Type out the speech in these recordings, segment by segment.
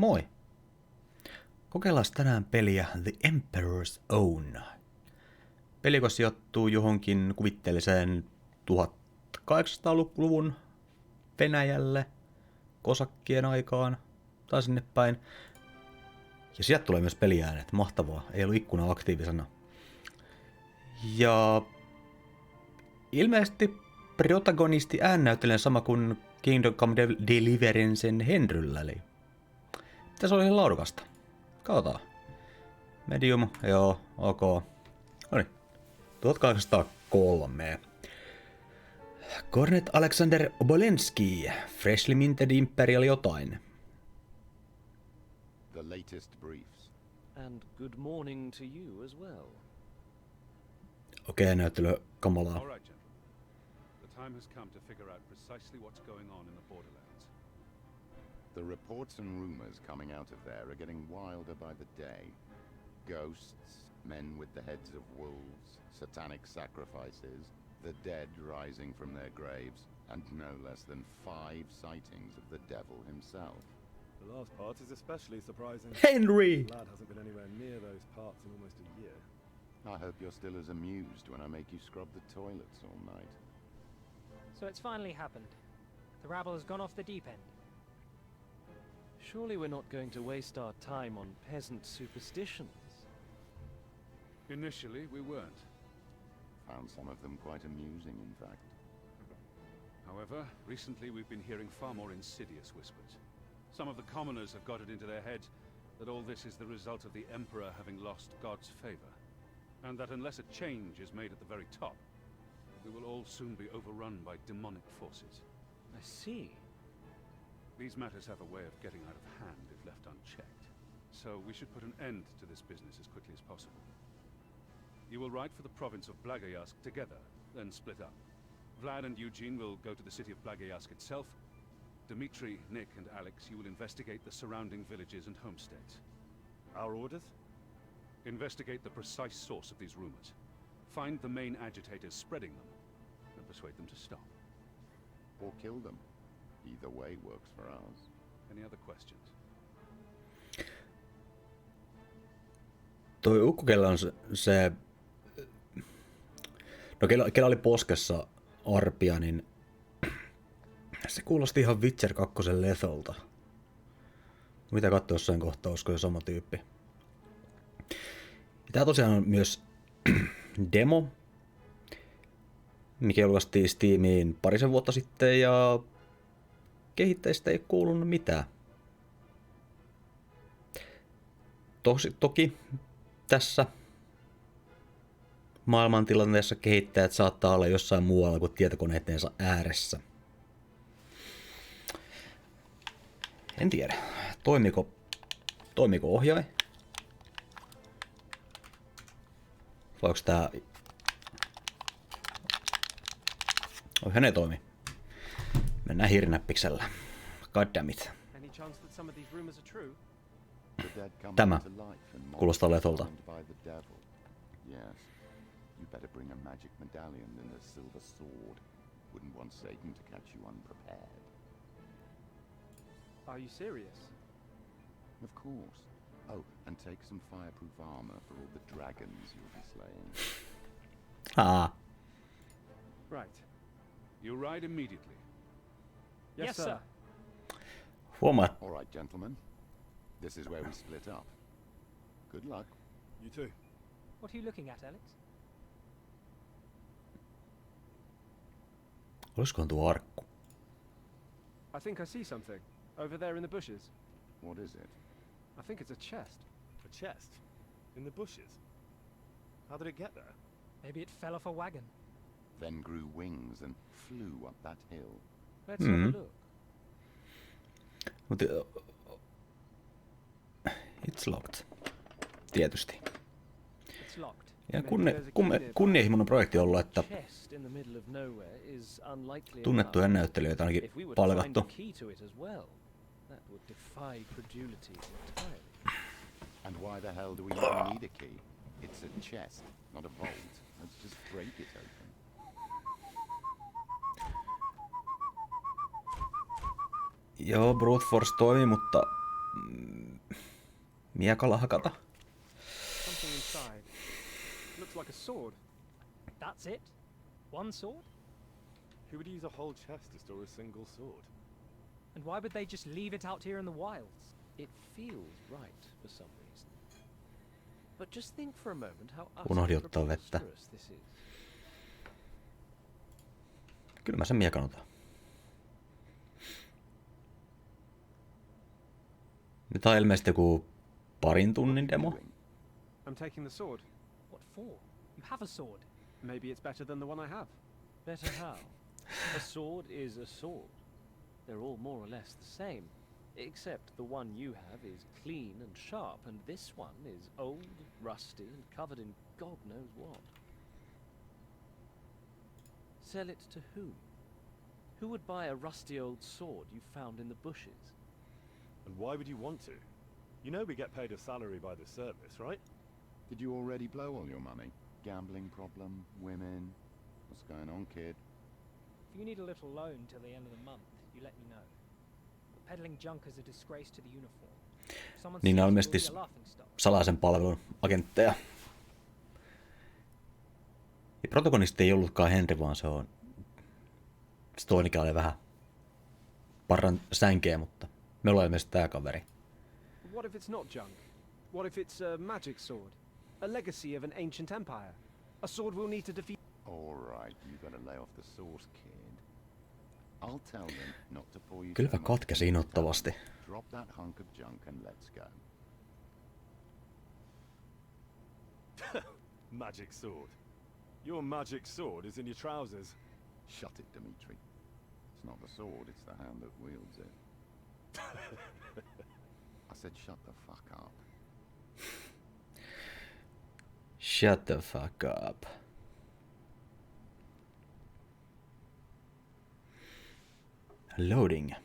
Moi! Kokeillaan tänään peliä The Emperor's Own. Peli, joka sijoittuu johonkin kuvitteelliseen 1800-luvun Venäjälle, kosakkien aikaan, tai sinne päin. Ja sieltä tulee myös peliäänet, mahtavaa, ei ollut ikkuna aktiivisena. Ja ilmeisesti protagonisti ääninäyttelijän sama kuin Kingdom Come Deliverancein Henryllä, eli tässä oli ihan laadukasta. Katsotaan. Medium, joo, ok. Noniin, 1803. Kornet Alexander Obolenski, freshly minted imperial jotain. The latest briefs. And good morning to you as well. Okei, näyttely kamalaa. All right, gentlemen. The time has come to figure out precisely what's going on in the borderlands. The reports and rumors coming out of there are getting wilder by the day. Ghosts, men with the heads of wolves, satanic sacrifices, the dead rising from their graves, and no less than 5 sightings of the devil himself. The last part is especially surprising. Henry! The lad hasn't been anywhere near those parts in almost a year. I hope you're still as amused when I make you scrub the toilets all night. So it's finally happened. The rabble has gone off the deep end. Surely we're not going to waste our time on peasant superstitions. Initially, we weren't. Found some of them quite amusing, in fact. However, recently we've been hearing far more insidious whispers. Some of the commoners have got it into their heads that all this is the result of the Emperor having lost God's favor, and that unless a change is made at the very top, we will all soon be overrun by demonic forces. I see. These matters have a way of getting out of hand if left unchecked, so we should put an end to this business as quickly as possible. You will ride for the province of Blagayask together, then split up. Vlad and Eugene will go to the city of Blagayask itself. Dmitri, Nick, and Alex, you will investigate the surrounding villages and homesteads. Our orders? Investigate the precise source of these rumors. Find the main agitators spreading them, and persuade them to stop. Or kill them. Either way works for us. Any other questions? Toi ukko, kellä on se no kellä oli poskessa arpia, niin se kuulosti ihan Witcher 2 Letholta. Mitä katsoa jossain kohtaa, olisiko jo sama tyyppi. Tää tosiaan on myös demo, mikä julkaistiin Steamiin parisen vuotta sitten, ja kehittäjistä ei kuulunut mitään. Toki tässä maailmantilanteessa kehittäjät saattaa olla jossain muualla kuin tietokoneitteensa ääressä. En tiedä, toimiko ohjain? Vai onko tää... Hän ei toimi. Mennään hiirinäppiksellä. Goddammit. Any chance that some of these rumors are true? Tämä kuulostaa Letholta. Yes. You better bring a magic medallion and a silver sword. Wouldn't want Satan to catch you unprepared. Are you serious? Of course. Oh, and take some fireproof armor for all the dragons you'll be slaying. Right. You ride immediately. Yes, sir. Huomaa. All right, gentlemen. This is where we split up. Good luck. You too. What are you looking at, Alex? Olisikohan tuo arkku? I think I see something. Over there in the bushes. What is it? I think it's a chest. A chest? In the bushes? How did it get there? Maybe it fell off a wagon. Then grew wings and flew up that hill. Let's have a look. Mutta... It's locked. Tietysti. It's locked. Ja kunnianhimoinen projekti on ollut, että Chest in the middle of nowhere is unlikely tunnettuja enough. näyttelijöitä ainakin If we were to find a palkattu. key to it as well, that would defy credulity entirely. And why the hell do we even need a key? It's a chest, not a vault. Let's just break it open. Joo, brute force toimii, mutta miekalla hakata. Something inside. Looks like a sword. That's it? One sword? Who would use a whole chest to store a single sword? And why would they just leave it out here in the wilds? It feels right for some reason. But just think for a moment how Unohdin utterly ottaa vettä. preposterous this is. Kyllä mä sen miekan otan. Nyt on ilmeisesti joku parin tunnin demo. I'm taking the sword. What for? You have a sword. Maybe it's better than the one I have. Better how? A sword is a sword. They're all more or less the same. Except the one you have is clean and sharp, and this one is old, rusty, and covered in God knows what. Sell it to whom? Who would buy a rusty old sword you found in the bushes? And why would you want to? You know we get paid a salary by the service, right? Did you already blow all your money? Gambling problem, women? What's going on, kid? If you need a little loan till the end of the month, you let me know. But peddling junk is a disgrace to the uniform. Someone Niin ne on sees ilmeisesti you'll be a laughingstock. salaisen palvelun agentteja. Ja protagonisti ei ollutkaan Henry, vaan se on... Se toinenkin oli vähän parran sänkeä, mutta me ollaan ilmeisesti tää kaveri. What if it's not junk? What if it's a magic sword? A legacy of an ancient empire? A sword we'll need to defeat... All right, you gotta lay off the sauce, kid. I'll tell them not to pour you Kyllä so much katkesi into the inhottavasti. tub. Drop that hunk of junk and let's go. Magic sword. Your magic sword is in your trousers. Shut it, Dimitri. It's not the sword, it's the hand that wields it. I said shut the fuck up. Shut the fuck up. Loading.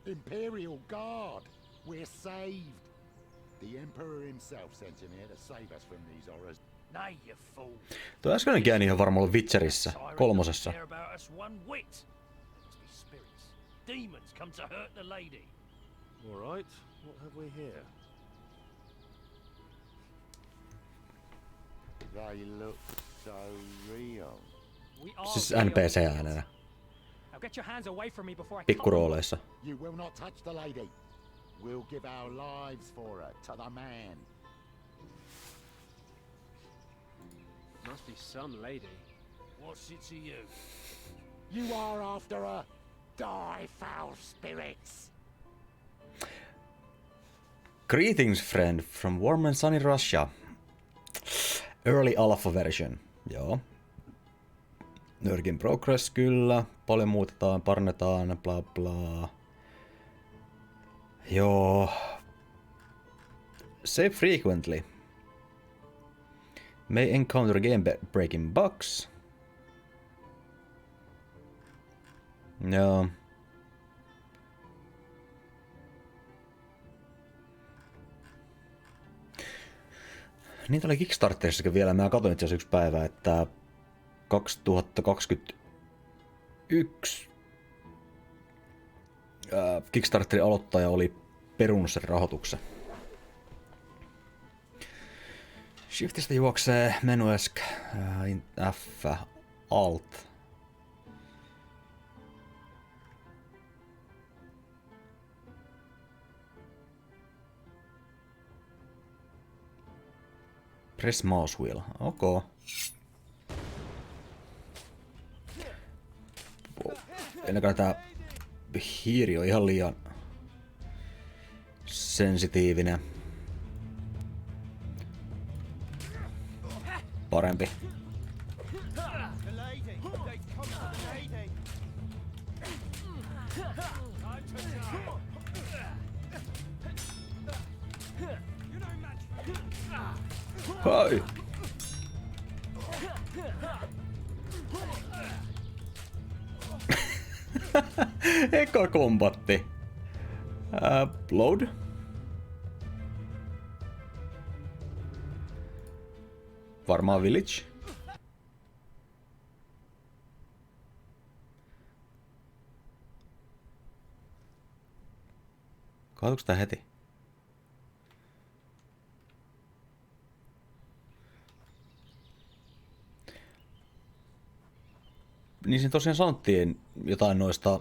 Imperial Guard! We're saved! The Emperor himself sent him here to save us from these horrors. Nay, you fool. Tuo äskeinenkin ääni ihan varmaan ollut Witcherissä, kolmosessa. Care about us one whit. Must be spirits. Demons come to hurt the lady. All right, what have we here? They look so real. We are Siis real. NPC-äänenä, Now get your hands away from me before I cut them. pikkurooleissa. You will not touch the lady. We'll give our lives for her, to the man. Must be some lady. What's it to you? You are after her. Die, foul spirits! Greetings friend from warm and sunny Russia. Early alpha version. Joo. Work in progress kyllä. Paljon muutetaan, parannetaan, bla bla. Joo. Save frequently. May encounter game-breaking bugs. Joo. Niitä oli Kickstarterissakin vielä. Mä katsoin itse asiassa yksi päivä, että 2021 Kickstarterin aloittaja oli perunut sen rahoituksen. Shiftistä juoksee menuesk F Alt. Press mouse wheel. Ok. Ennen tää hiiri on ihan liian sensitiivinen. Parempi. Hai. Eka kombatti. Load. Varmaan village. Kaatuuko tää heti? Niin siinä tosiaan sanottiin jotain noista,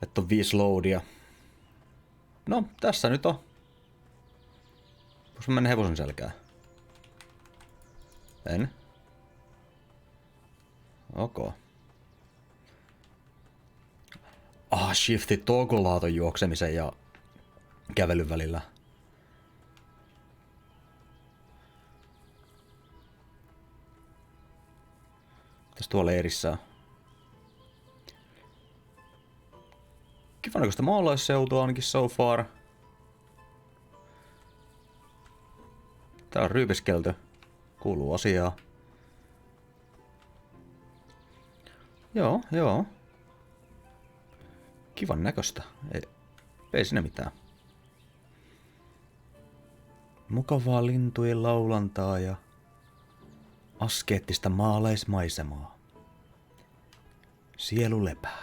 että on 5 loadia. No, tässä nyt on. Voisi mennä hevosen selkään? En. Okay. Shifti togglaa ton juoksemisen ja kävelyn välillä. Tässä tuolla leirissä on. Kivan näköistä maalaisseutua ainakin so far. Tää on ryypiskelty. Kuuluu asiaa. Joo. Kivan näköistä. Ei siinä mitään. Mukavaa lintujen laulantaa ja askeettista maalaismaisemaa. Sielu lepää.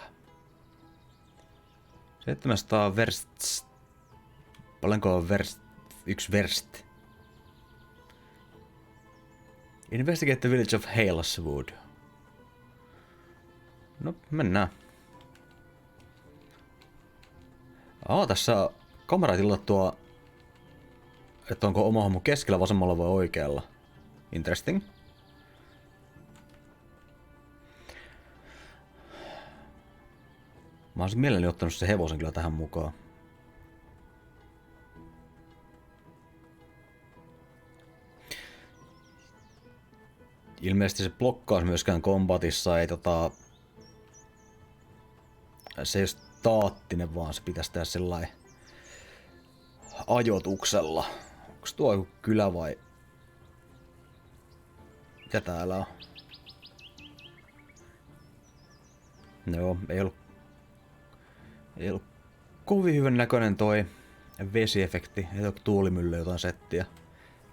700 verst. Paljonko on yksi verst? Investigate the village of Haleswood. No, mennään. Tässä kamera tilattua, että onko oma hahmo keskellä, vasemmalla vai oikealla. Interesting. Mä olisin mielelläni ottanut se hevosen kyllä tähän mukaan. Ilmeisesti se blokkaus myöskään kombatissa ei se ei ole staattinen, vaan se pitäisi tehdä sellainen ajotuksella. Onks tuo joku kylä vai mitä täällä on? Joo, ei ollut kovin hyvän näköinen toi vesiefekti. Ei ole tuulimylly jotain settiä.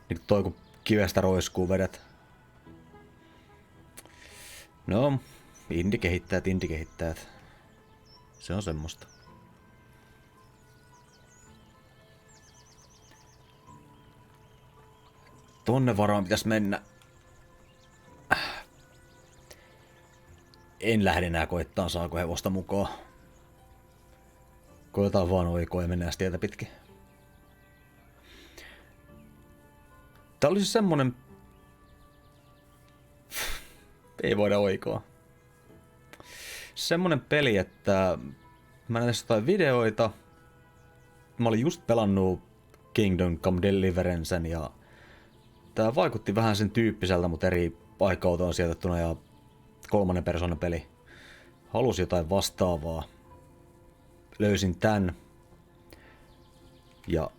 Niin toi kun kivestä roiskuu vedet. No, indie-kehittäjät. Se on semmoista. Tonne varaan pitäis mennä. En lähde enää koittaa saako hevosta mukaan. Koetaan vaan oikoa ja mennään tietä pitkin. Tää olisi semmonen... Ei voida oikoa. Semmonen peli, että mä näin jotain videoita. Mä olin just pelannut Kingdom Come Deliverencen ja tää vaikutti vähän sen tyyppiseltä, mutta eri aikauteen sijoitettuna ja 3. persoonan peli. Halusin jotain vastaavaa. Löysin tän. Ja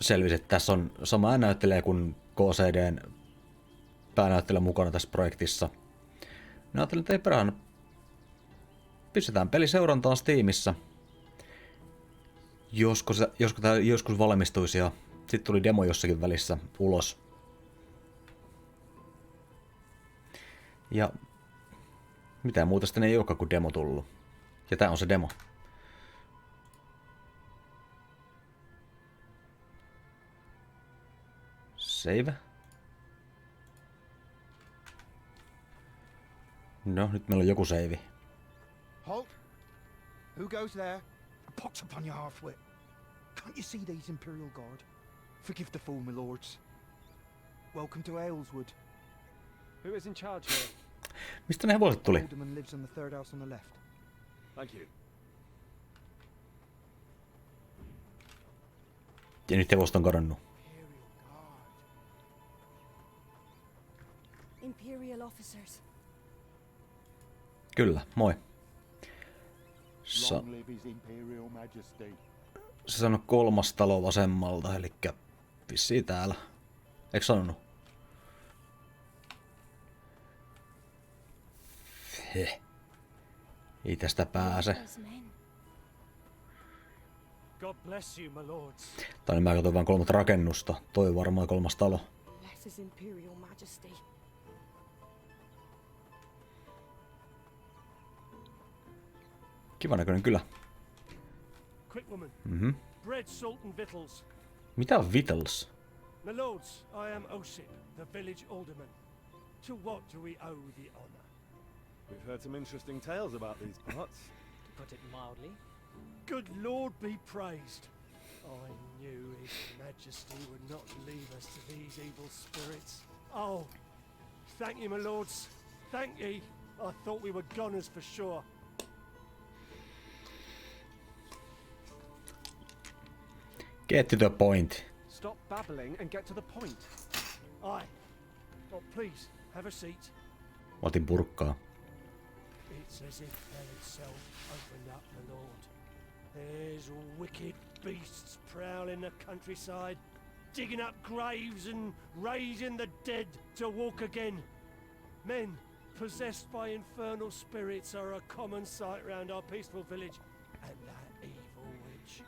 selvisi, että tässä on sama ääninäyttele kuin KCDn päänäyttelijä mukana tässä projektissa. Mä ajattelin, että ei perään. Pistetään peli seurantaan Steamissa. Joskus valmistuisi ja sitten tuli demo jossakin välissä ulos. Ja mitään muuta sitten ei olekaan kuin demo tullut. Ja tää on se demo. Save. No, nyt meillä on joku save. Halt! Who goes there? Pox upon your half-wit. Can't you see these Imperial Guard? Forgive the fool, my lords. Welcome to Ayleswood. Who is in charge here? Mistä ne hevoset tuli? Alderman lives on the third house on the left. Thank you. Ja nyt hevoset on kadonnut. Imperial officers. Kyllä, moi. Long live his Imperial Majesty. Se sanoi 3. talo vasemmalta, eli vissiin täällä. Eikö sanonut? Ei tästä pääse. God bless you, my lords. Tai niin mä katsoin vain 3 rakennusta. Toi varmaan 3. talo. His Imperial Majesty. Kiva näköinen kyllä. Quick, woman. Mhm. Bread, salt, and victuals. Mitä on Vittles? My lords, I am Osip, the village alderman. To what do we owe the honor? We've heard some interesting tales about these parts. To put it mildly. Good Lord be praised. I knew His Majesty would not leave us to these evil spirits. Oh, thank ye, my lords. Thank ye. I thought we were goners for sure. Get to the point. Stop babbling and get to the point. Aye. Oh, please, have a seat. Otin purkkaa. It's as if hell itself opened up, my lord. There's wicked beasts prowling the countryside, digging up graves and raising the dead to walk again. Men possessed by infernal spirits are a common sight round our peaceful village. And that evil witch.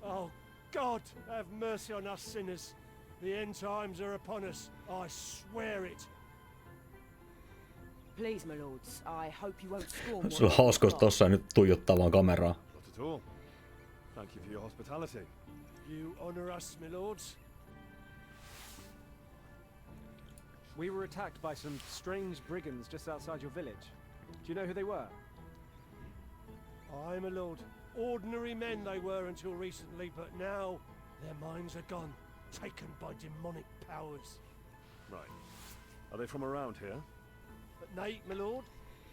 Oh, God, have mercy on us sinners. The end times are upon us. I swear it. Please, my lords, I hope you won't scorn. Sulla on hauskoista tossa nyt tuijottaa vaan kameraa. Not at all. Thank you for your hospitality. You honor us, my lords. We were attacked by some strange brigands just outside your village. Do you know who they were? Aye, my lord. Ordinary men they were until recently, but now their minds are gone, taken by demonic powers. Right. Are they from around here? But nay, my lord,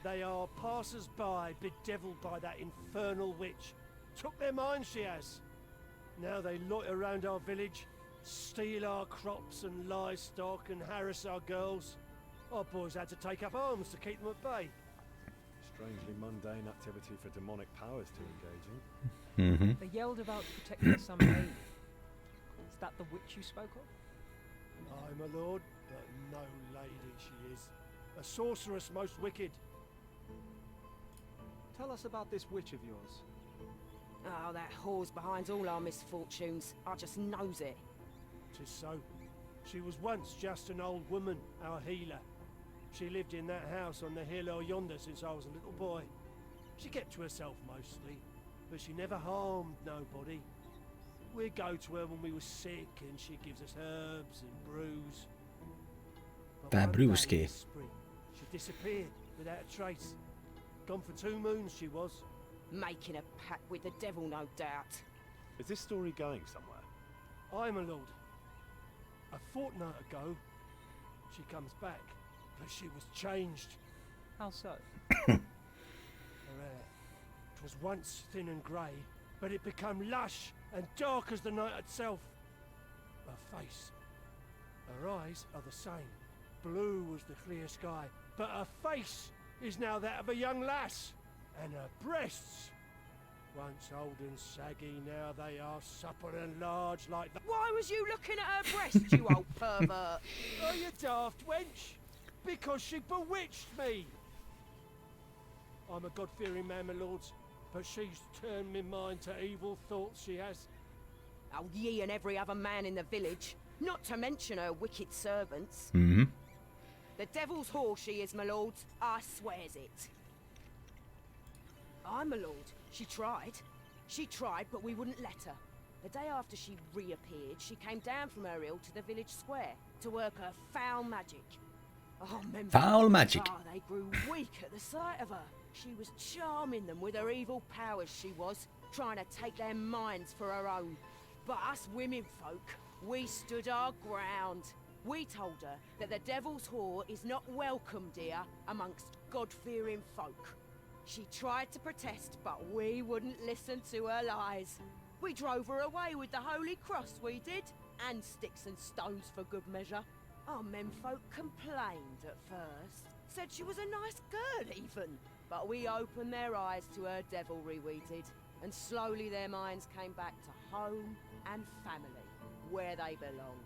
they are passers-by bedevilled by that infernal witch. Took their minds, she has. Now they loiter around our village, steal our crops and livestock and harass our girls. Our boys had to take up arms to keep them at bay. Strangely mundane activity for demonic powers to engage in. Mhm. They yelled about protecting some lady. Is that the witch you spoke of? Aye, my lord, but no lady she is. A sorceress most wicked. Tell us about this witch of yours. Oh, that whore's behind all our misfortunes. I just knows it. 'Tis so. She was once just an old woman, our healer. She lived in that house on the hill or yonder since I was a little boy. She kept to herself mostly, but she never harmed nobody. We'd go to her when we was sick and she gives us herbs and brews. But Tää one day brewski. this spring, she disappeared without a trace. Gone for 2 moons she was. Making a pact with the devil, no doubt. Is this story going somewhere? Aye, my lord. A fortnight ago, she comes back, but she was changed. How so? Her hair. 'Twas once thin and grey, but it became lush and dark as the night itself. Her face. Her eyes are the same. Blue as the clear sky, but her face is now that of a young lass. And her breasts. Once old and saggy, now they are supple and large like that. Why was you looking at her breast, you old pervert? Oh, you daft wench! Because she bewitched me! I'm a God-fearing man, my lords, but she's turned me mind to evil thoughts, she has. Oh, ye and every other man in the village. Not to mention her wicked servants. Mhm. The devil's whore she is, my lords. I swears it. Aye, my lord. She tried. She tried, but we wouldn't let her. The day after she reappeared, she came down from her hill to the village square to work her foul magic. Oh, men. Foul magic. Ah, they grew weak at the sight of her. She was charming them with her evil powers, she was, trying to take their minds for her own. But us women folk, we stood our ground. We told her that the devil's whore is not welcome, dear, amongst God-fearing folk. She tried to protest, but we wouldn't listen to her lies. We drove her away with the Holy Cross, we did, and sticks and stones for good measure. Our menfolk complained at first, said she was a nice girl even, but we opened their eyes to her devilry, we did, and slowly their minds came back to home and family, where they belong.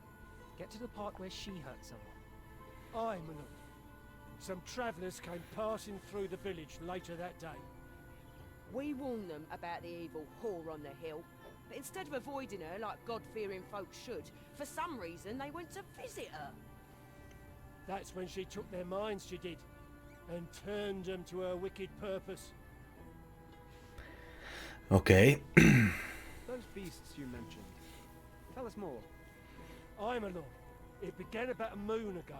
Get to the part where she hurt someone. Aye, my lord. Some travellers came passing through the village later that day. We warned them about the evil whore on the hill, but instead of avoiding her like God-fearing folk should, for some reason they went to visit her. That's when she took their minds, she did, and turned them to her wicked purpose. Okei. Those beasts you mentioned. Tell us more. I'm a lord. It began about a moon ago.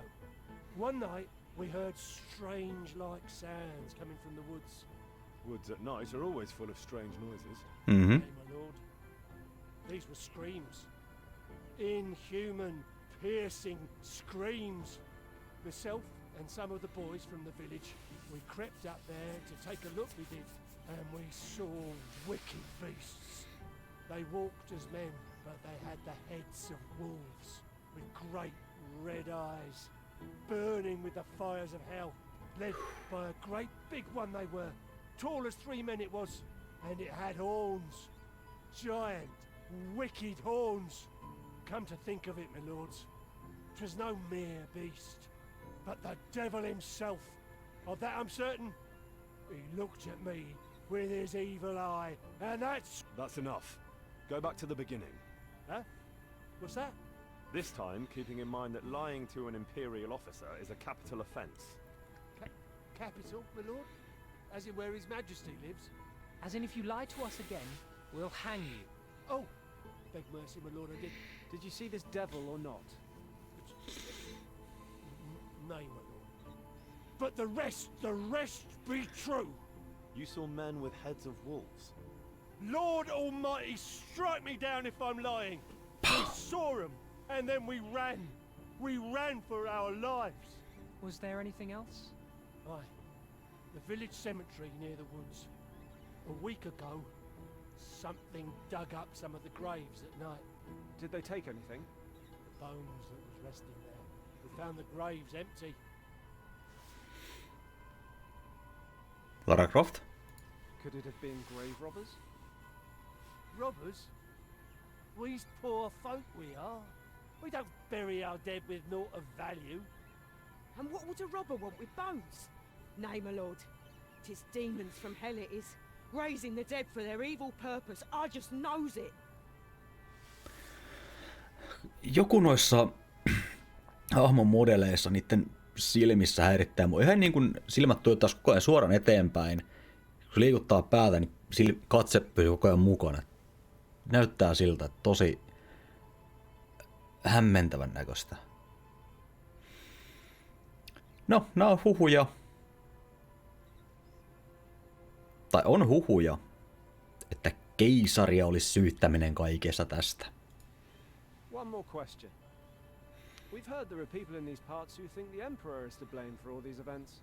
One night, we heard strange like sounds coming from the woods. Woods at night are always full of strange noises. Mhm. Nay, my lord. These were screams. Inhuman, piercing screams. Myself and some of the boys from the village, we crept up there to take a look, we did, and we saw wicked beasts. They walked as men, but they had the heads of wolves, with great red eyes, burning with the fires of hell, led by a great big one they were, tall as 3 men it was, and it had horns. Giant, wicked horns. Come to think of it, my lords, 'twas no mere beast, but the devil himself. Of that I'm certain. He looked at me with his evil eye, and That's enough. Go back to the beginning. Huh? What's that? This time, keeping in mind that lying to an Imperial officer is a capital offence. Capital, my lord? As in where his majesty lives? As in, if you lie to us again, we'll hang you. Oh, beg mercy, my lord, I did. Did you see this devil or not? Nay, my lord. But the rest be true. You saw men with heads of wolves. Lord Almighty, strike me down if I'm lying. We saw them, and then we ran. We ran for our lives. Was there anything else? Aye. The village cemetery near the woods. A week ago, something dug up some of the graves at night. Did they take anything? The bones that was resting there. We found the graves empty. Lara Croft? Could it have been grave robbers? Robbers? We's poor folk we are. We don't bury our dead with naught of value. And what would a robber want with bones? Nay, my lord. 'Tis demons from hell it is. Raising the dead for their evil purpose. I just knows it. Joku noissa hahmon modeleissa niiden silmissä häirittää mua. Ihan niin kuin silmät tuottaisi koko ajan suoraan eteenpäin. Kun se liikuttaa päätä, niin katse pysyy koko ajan mukana. Näyttää siltä, että tosi hämmentävän näköistä. No, nämä on huhuja. Tai on huhuja, että keisaria olisi syyttäminen kaikesta tästä. One more question. We've heard there are people in these parts who think the Emperor is to blame for all these events.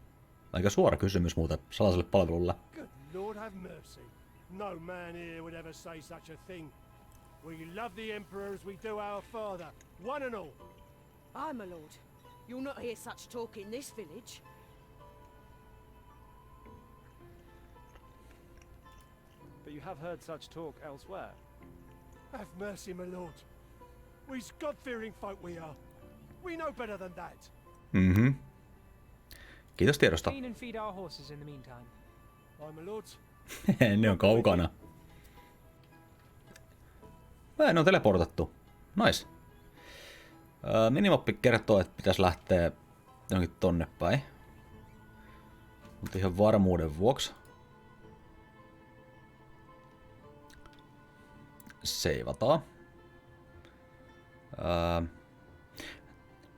Aika suora kysymys muuten salaiselle palvelulle. Good Lord have mercy. No man here would ever say such a thing. We love the Emperor as we do our father, one and all. Aye, my lord. You'll not hear such talk in this village. But you have heard such talk elsewhere. Have mercy, my lord. We's God-fearing folk we are. We know better than that. Mhm. Kiitos tiedosta. Clean and feed our horses in the meantime. Aye, my lords. Ne on kaukana. Ne on teleportattu. Nice. Minimappi kertoo, että pitäisi lähteä jonkin tonne päin. Mutta ihan varmuuden vuoksi. Seivataan.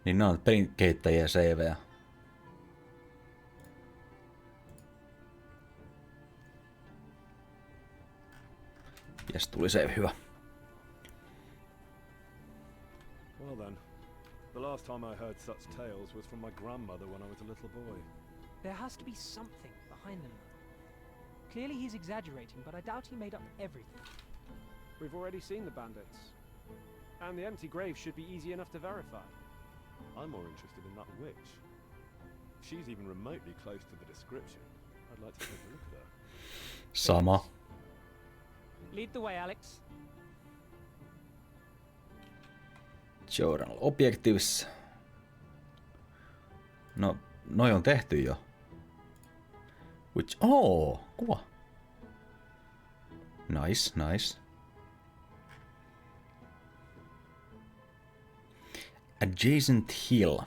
Niin nämä on pelin kehittäjien seivejä. Jes, tuli save, hyvä. Well then, the last time I heard such tales was from my grandmother when I was a little boy. There has to be something behind them. Clearly he's exaggerating, but I doubt he made up everything. We've already seen the bandits. And the empty grave should be easy enough to verify. I'm more interested in that witch. If she's even remotely close to the description, I'd like to take a look at her. Sama. Lead the way, Alex. Journal Objectives. No, noi on tehty jo. Which, kuva. Nice, nice. Adjacent hill.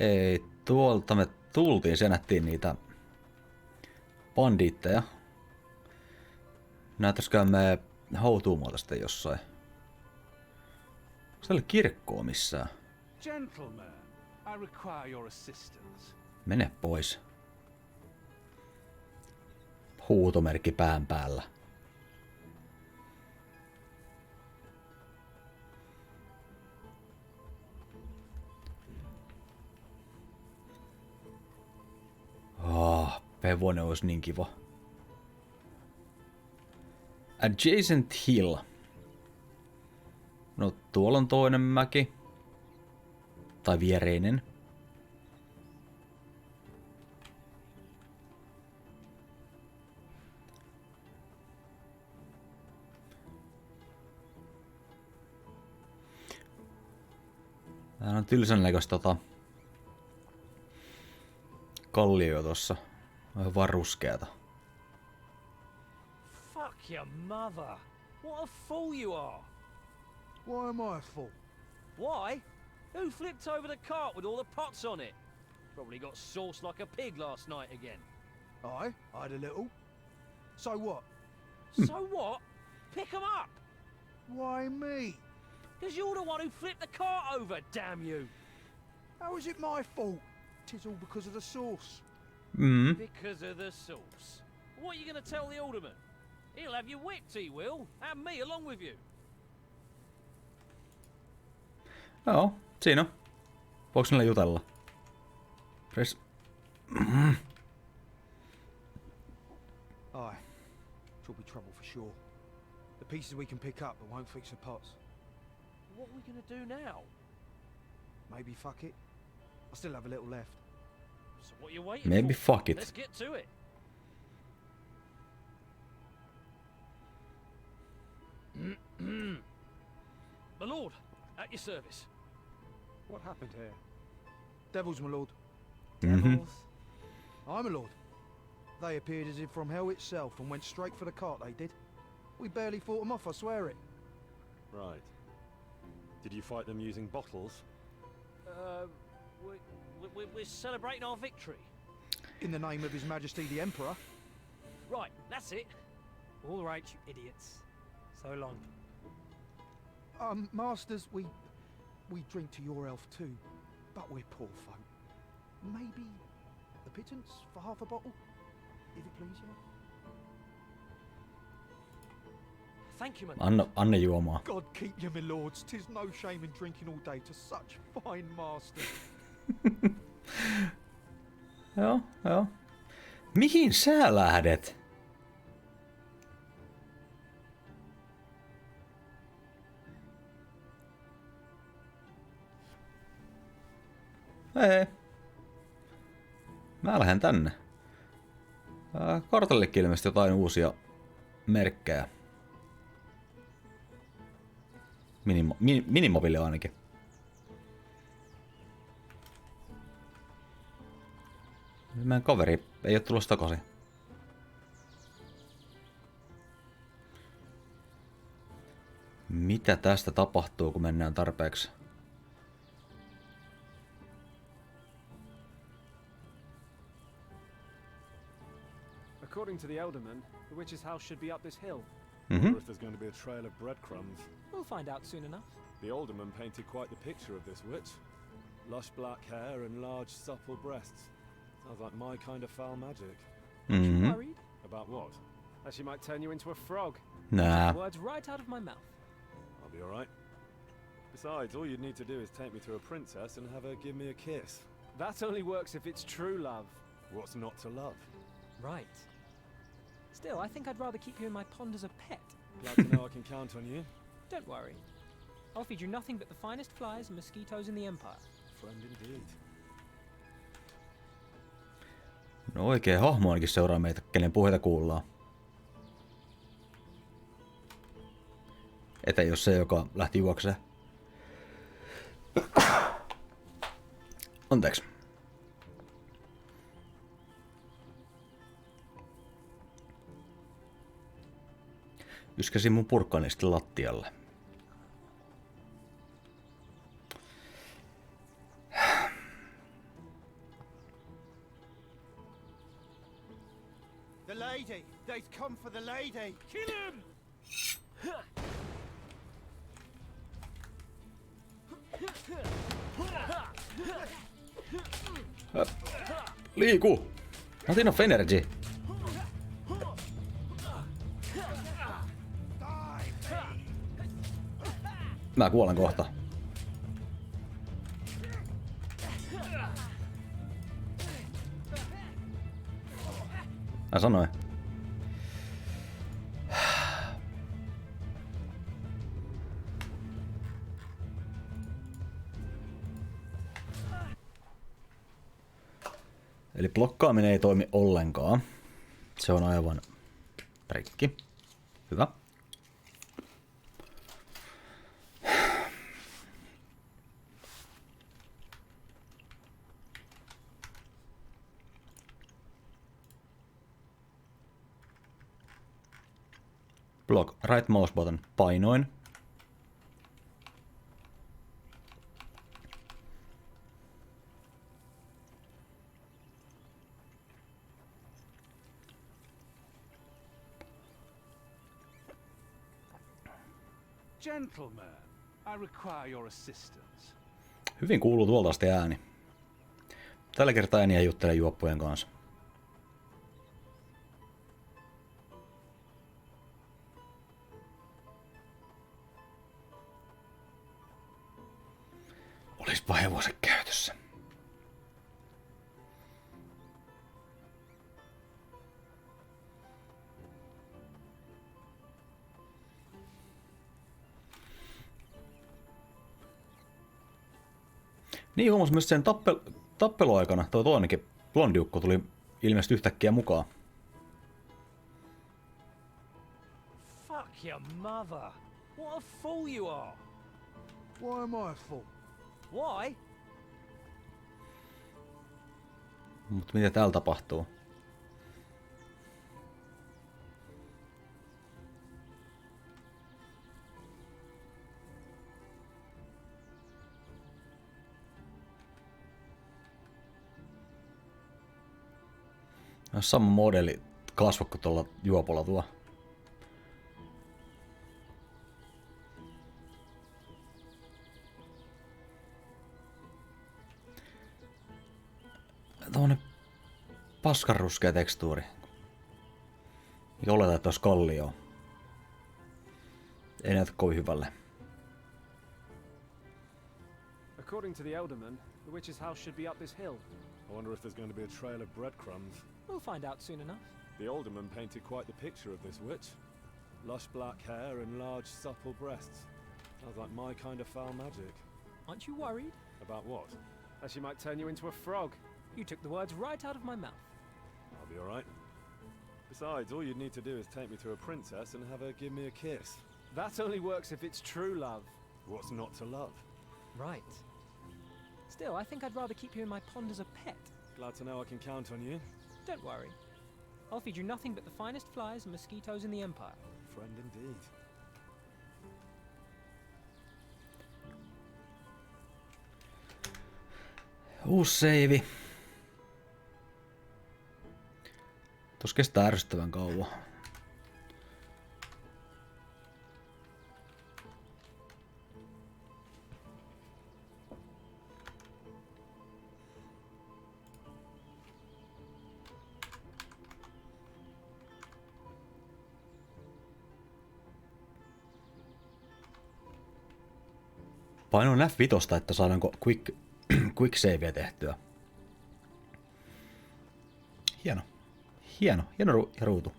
Ei, tuolta me tultiin, se nähtiin niitä bandiitteja. Näytäisikään me hautuumalta sitten jossain. Se oli kirkkoa missään. Gentlemen, I require your assistance. Mene pois. Huutomerkki pään päällä. Hevonen olisi niin kiva. Adjacent hill. No tuolla on toinen mäki. Tai viereinen. Tää on tylsän näköistä kallio tossa. On vaan ruskeata. Fuck your mother. What a fool you are. Why am I a fool? Why? Who flipped over the cart with all the pots on it? Probably got sauced like a pig last night again. I had a little. So what? So what? Pick 'em up! Why me? Because you're the one who flipped the cart over, damn you! How is it my fault? 'Tis all because of the sauce. Because of the sauce. What are you going to tell the alderman? He'll have you whipped, he will. And me along with you. Joo, siinä on. Voiko niillä jutella? Press. Aye. Twill be trouble for sure. The pieces we can pick up but won't fix the pots. What are we going to do now? Maybe fuck it. I still have a little left. So what are you waiting Maybe for? fuck it. Let's get to it. My lord, at your service. What happened here? Devils, my lord. Devils? I'm a lord. They appeared as if from hell itself and went straight for the cart, they did. We barely fought them off, I swear it. Right. Did you fight them using bottles? We're celebrating our victory. In the name of His Majesty the Emperor. Right, that's it. All right, you idiots. So long. Masters, we drink to your elf too, but we're poor folk. Maybe a pittance for half a bottle, if it please you. Thank you, my lord. Anna juomaa. God keep you, my lords. 'Tis no shame in drinking all day to such fine masters. Joo, joo. Mihin sä lähdet? Hei. Mä lähden tänne. Kartallekin ilmeisesti jotain uusia merkkejä. Minimobille ainakin. Meidän kaveri ei ole tulossa takaisin. Mitä tästä tapahtuu, kun mennään tarpeeksi? According to the Elderman, the witch's house should be up this hill. Wonder if there's going to be a trail of breadcrumbs. We'll find out soon enough. The alderman painted quite the picture of this witch. Lush black hair and large supple breasts. Sounds like my kind of foul magic. Aren't you worried? About what? That she might turn you into a frog. Nah. Words right out of my mouth. I'll be alright. Besides, all you'd need to do is take me to a princess and have her give me a kiss. That only works if it's true love. What's not to love? Right. Still, I think I'd rather keep you in my pond as a pet. Glad to know I can count on you. Don't worry. I'll feed you nothing but the finest flies and mosquitoes in the Empire. Friend indeed. No oikein hahmo ainakin seuraa meitä, kenen puheita kuullaan. Etä jos se, joka lähti juokseen. Anteeksi. Yskäsin mun purkkani sitten lattialle. The lady! They've come for the lady! Kill him! Liiku! Not enough energy. Mä kuolen kohta. Mä sanoin. Eli blokkaaminen ei toimi ollenkaan. Se on aivan rikki. Hyvä. Block right mouse button painoin. Gentlemen, I require your assistance. Hyvin kuuluu tuolta asti ääni. Tällä kertaa ääni ei juttele juoppujen kanssa. Olispa hevosen käytössä. Niin huomasin myös sen tappeluaikana, toi toinenkin blondiukko tuli ilmeisesti yhtäkkiä mukaan. Fuck your mother! What a fool you are! Why am I a fool? Why? Mutta mitä täällä tapahtuu? Sama modeli kasvokko tuolla juopolla tuo. Tuommoinen paskanruskea tekstuuri. Ja oletan, että olisi kallioa. Ei näytä kovin hyvälle. According to the Elderman, the witch's house should be up this hill. I wonder if there's going to be a trail of breadcrumbs. We'll find out soon enough. The alderman painted quite the picture of this witch. Lush black hair and large supple breasts. Sounds like my kind of foul magic. Aren't you worried? About what? That she might turn you into a frog. You took the words right out of my mouth. I'll be alright. Besides, all you'd need to do is take me to a princess and have her give me a kiss. That only works if it's true love. What's not to love? Right. Still, I think I'd rather keep you in my pond as a pet. Glad to know I can count on you. Don't worry. I'll feed you nothing but the finest flies and mosquitoes in the Empire. Friend indeed. Uusi seivi. Tuossa kestää ärsyttävän kauan. Painoin F5, että saadaanko quick savea tehtyä. Hieno ruutu.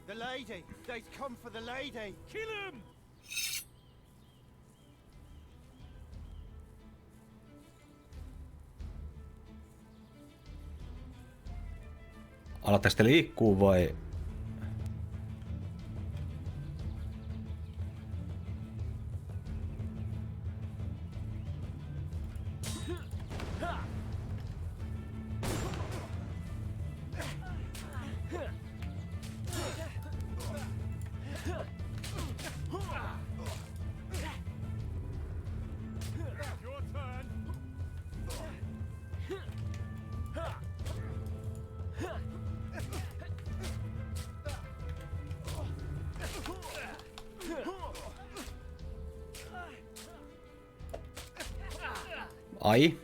The lady! They've come for the lady! Kill him! Alatteko te liikkuu vai? Ai?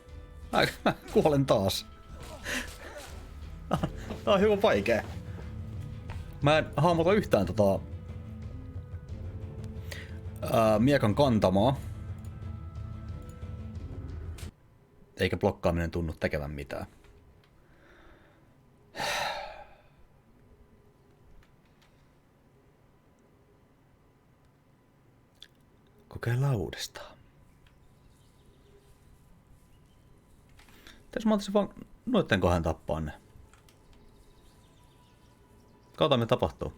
Mä kuolen taas. Tää on hyvin vaikea. Mä en hahmota yhtään miekan kantamaa. Eikä blokkaaminen tunnu tekevän mitään. Kokeillaan uudestaan. Tässä mä ottaisin vaan noitten kohden tappaa ne. Katsotaan, mitä tapahtuu.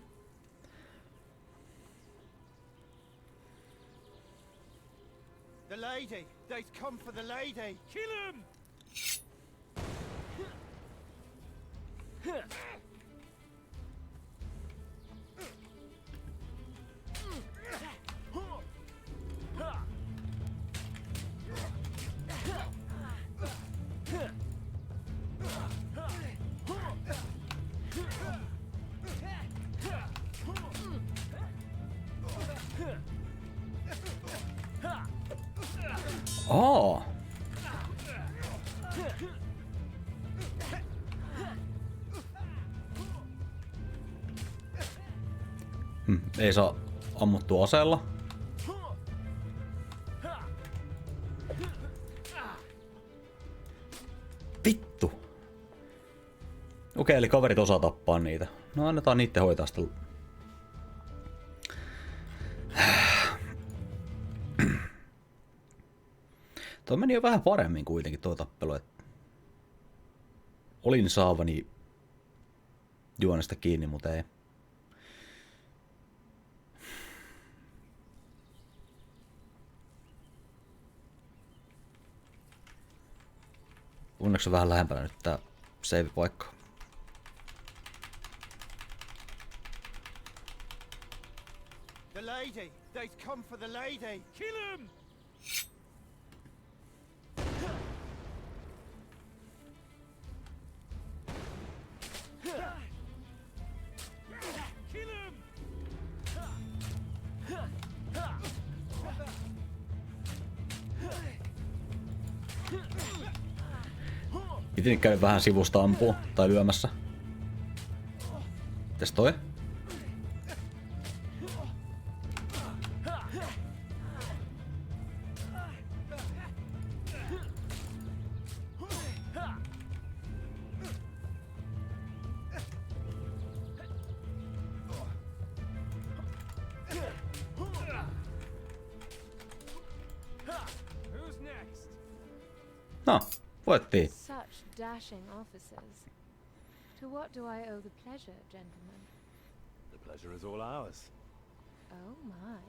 The lady! They've come for the lady! Kill him! Aa! Ei saa ammuttua aseella. Vittu! Okei, eli kaverit osaa tappaa niitä. No annetaan niitten hoitaa sitä. Tuo meni jo vähän paremmin kuitenkin tuo tappelu. Olin saavani juonesta kiinni, mutta ei. Onneksi on vähän lähempänä nyt tää save-paikka. The lady! They've come for the lady! Kill him! Kill him! Piti nyt käydä vähän sivusta ampua tai lyömässä. Mites toi? No, voittiin. Such dashing officers. To what do I owe the pleasure, gentlemen? The pleasure is all ours. Oh my.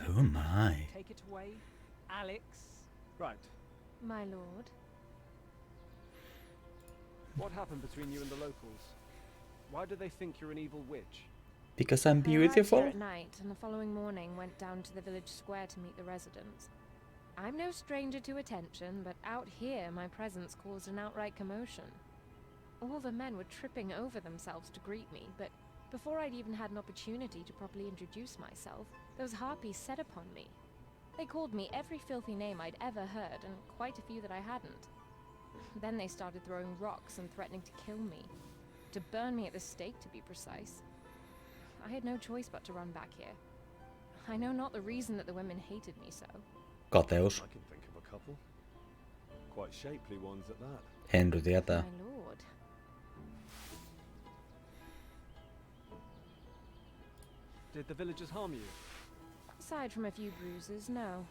Oh my. Take it away, Alex. Right. My lord. What happened between you and the locals? Why do they think you're an evil witch? Because I'm I arrived beautiful. here at night, and the following morning went down to the village square to meet the residents. I'm no stranger to attention, but out here my presence caused an outright commotion. All the men were tripping over themselves to greet me, but before I'd even had an opportunity to properly introduce myself, those harpies set upon me. They called me every filthy name I'd ever heard, and quite a few that I hadn't. Then they started throwing rocks and threatening to kill me. To burn me at the stake, to be precise. I had no choice but to run back here. I know not the reason that the women hated me so. Kateus. I can think of a couple. Quite shapely ones at that. Henry tietää. My lord. Did the villagers harm you? Aside from a few bruises, no.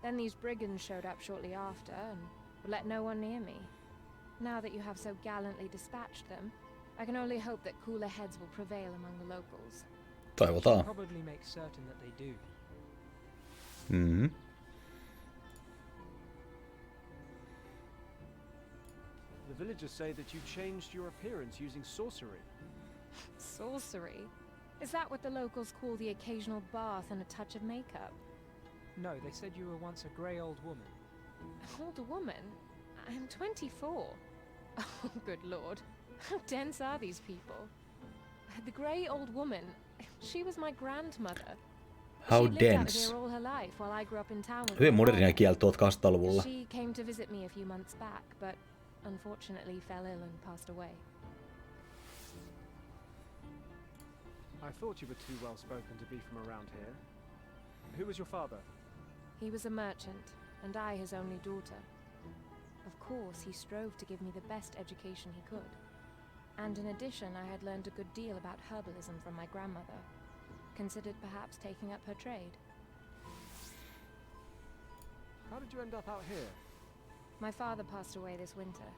Then these brigands showed up shortly after and would let no one near me. Now that you have so gallantly dispatched them, I can only hope that cooler heads will prevail among the locals. Toivotaan. Probably make certain that they do. Mhm. The villagers say that you changed your appearance using sorcery. Sorcery? Is that what the locals call the occasional bath and a touch of makeup? No, they said you were once a grey old woman. Old woman? I'm 24. Oh, good lord. How dense are these people? The grey old woman, she was my grandmother. How She'd lived out dense. here all her life while I grew up in town with Hyvin my modernia father. kieltä 1800-luvulla. She came to visit me a few months back, but unfortunately fell ill and passed away. I thought you were too well spoken to be from around here. Who was your father? He was a merchant, and I his only daughter. Of course, he strove to give me the best education he could. And in addition, I had learned a good deal about herbalism from my grandmother. Considered perhaps taking up her trade. How did you end up out here? My father passed away this winter.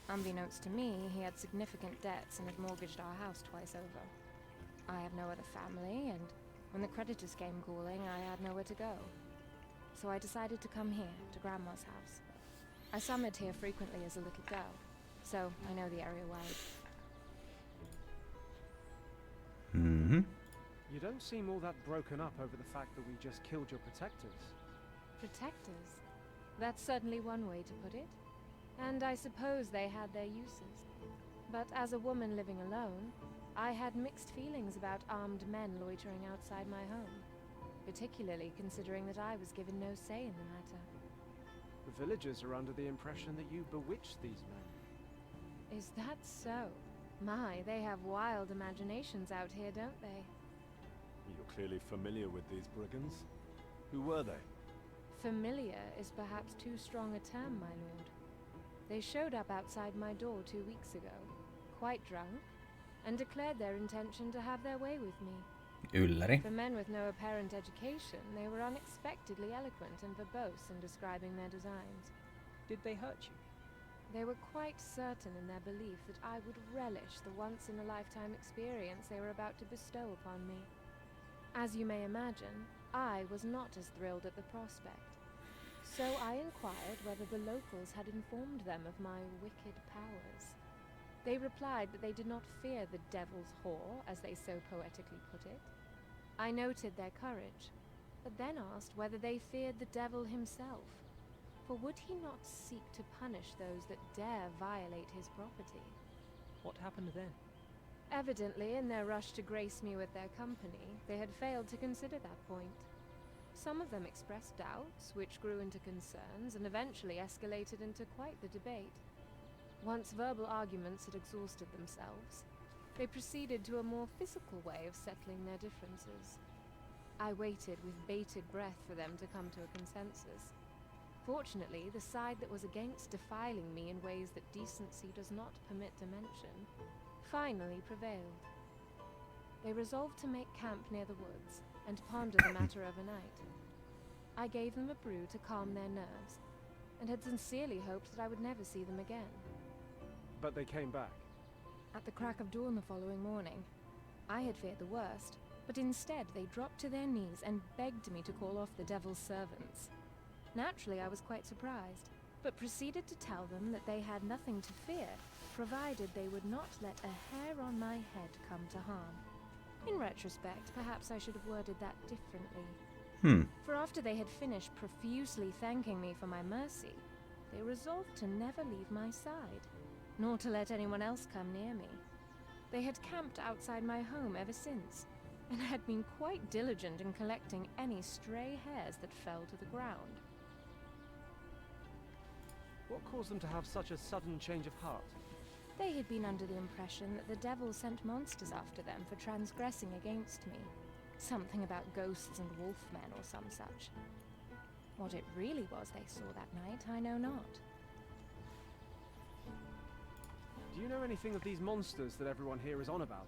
Unbeknownst to me, he had significant debts and had mortgaged our house twice over. I have no other family, and when the creditors came calling, I had nowhere to go. So I decided to come here, to Grandma's house. I summered here frequently as a little girl, so I know the area well. Mm-hmm. You don't seem all that broken up over the fact that we just killed your protectors. Protectors? That's certainly one way to put it. And I suppose they had their uses. But as a woman living alone, I had mixed feelings about armed men loitering outside my home, particularly considering that I was given no say in the matter. The villagers are under the impression that you bewitched these men. Is that so? My, they have wild imaginations out here, don't they? You're clearly familiar with these brigands. Who were they? Familiar is perhaps too strong a term, my lord. They showed up outside my door 2 weeks ago, quite drunk, and declared their intention to have their way with me. Ylläri. For men with no apparent education, they were unexpectedly eloquent and verbose in describing their designs. Did they hurt you? They were quite certain in their belief that I would relish the once-in-a-lifetime experience they were about to bestow upon me. As you may imagine, I was not as thrilled at the prospect. So I inquired whether the locals had informed them of my wicked powers. They replied that they did not fear the devil's whore, as they so poetically put it. I noted their courage, but then asked whether they feared the devil himself. For would he not seek to punish those that dare violate his property? What happened then? Evidently, in their rush to grace me with their company, they had failed to consider that point. Some of them expressed doubts, which grew into concerns and eventually escalated into quite the debate. Once verbal arguments had exhausted themselves, they proceeded to a more physical way of settling their differences. I waited with bated breath for them to come to a consensus. Fortunately, the side that was against defiling me in ways that decency does not permit to mention finally prevailed. They resolved to make camp near the woods and ponder the matter overnight. I gave them a brew to calm their nerves, and had sincerely hoped that I would never see them again. But they came back. At the crack of dawn the following morning, I had feared the worst, but instead they dropped to their knees and begged me to call off the devil's servants. Naturally, I was quite surprised, but proceeded to tell them that they had nothing to fear, provided they would not let a hair on my head come to harm. In retrospect, perhaps I should have worded that differently. For after they had finished profusely thanking me for my mercy, they resolved to never leave my side, nor to let anyone else come near me. They had camped outside my home ever since, and had been quite diligent in collecting any stray hairs that fell to the ground. What caused them to have such a sudden change of heart? They had been under the impression that the devil sent monsters after them for transgressing against me. Something about ghosts and wolfmen or some such. What it really was they saw that night, I know not. Do you know anything of these monsters that everyone here is on about?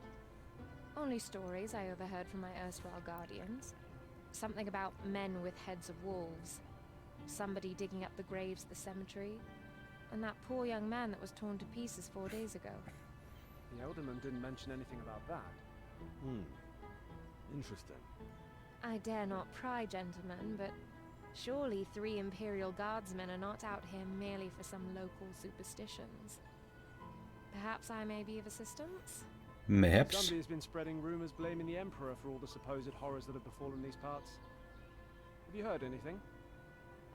Only stories I overheard from my erstwhile guardians. Something about men with heads of wolves. Somebody digging up the graves at the cemetery. And that poor young man that was torn to pieces 4 days ago. The Elderman didn't mention anything about that. Interesting. I dare not pry, gentlemen, but surely 3 Imperial Guardsmen are not out here merely for some local superstitions. Perhaps I may be of assistance? Mayhaps. Somebody has been spreading rumors blaming the Emperor for all the supposed horrors that have befallen these parts. Have you heard anything?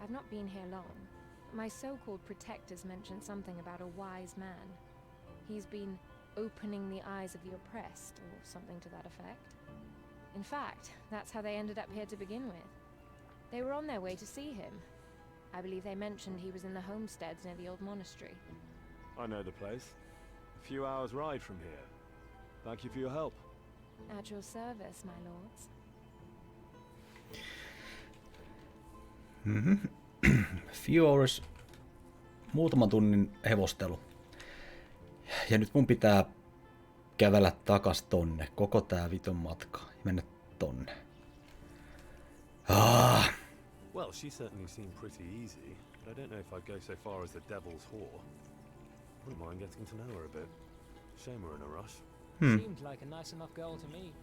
I've not been here long. My so-called protectors mentioned something about a wise man. He's been opening the eyes of the oppressed, or something to that effect. In fact, that's how they ended up here to begin with. They were on their way to see him. I believe they mentioned he was in the homesteads near the old monastery. I know the place. A few hours' ride from here. Thank you for your help. At your service, my lords. Few hours. Muutaman tunnin hevostelu. Ja nyt mun pitää kävellä takas tonne. Koko tää viton matka. Ja mennä tonne. Well, she certainly seemed pretty easy, but I don't know if I'd go so far as the Devil's Whore. Wouldn't mind getting to know her a bit. Shame we're in a rush. Seemed like a nice enough girl to me.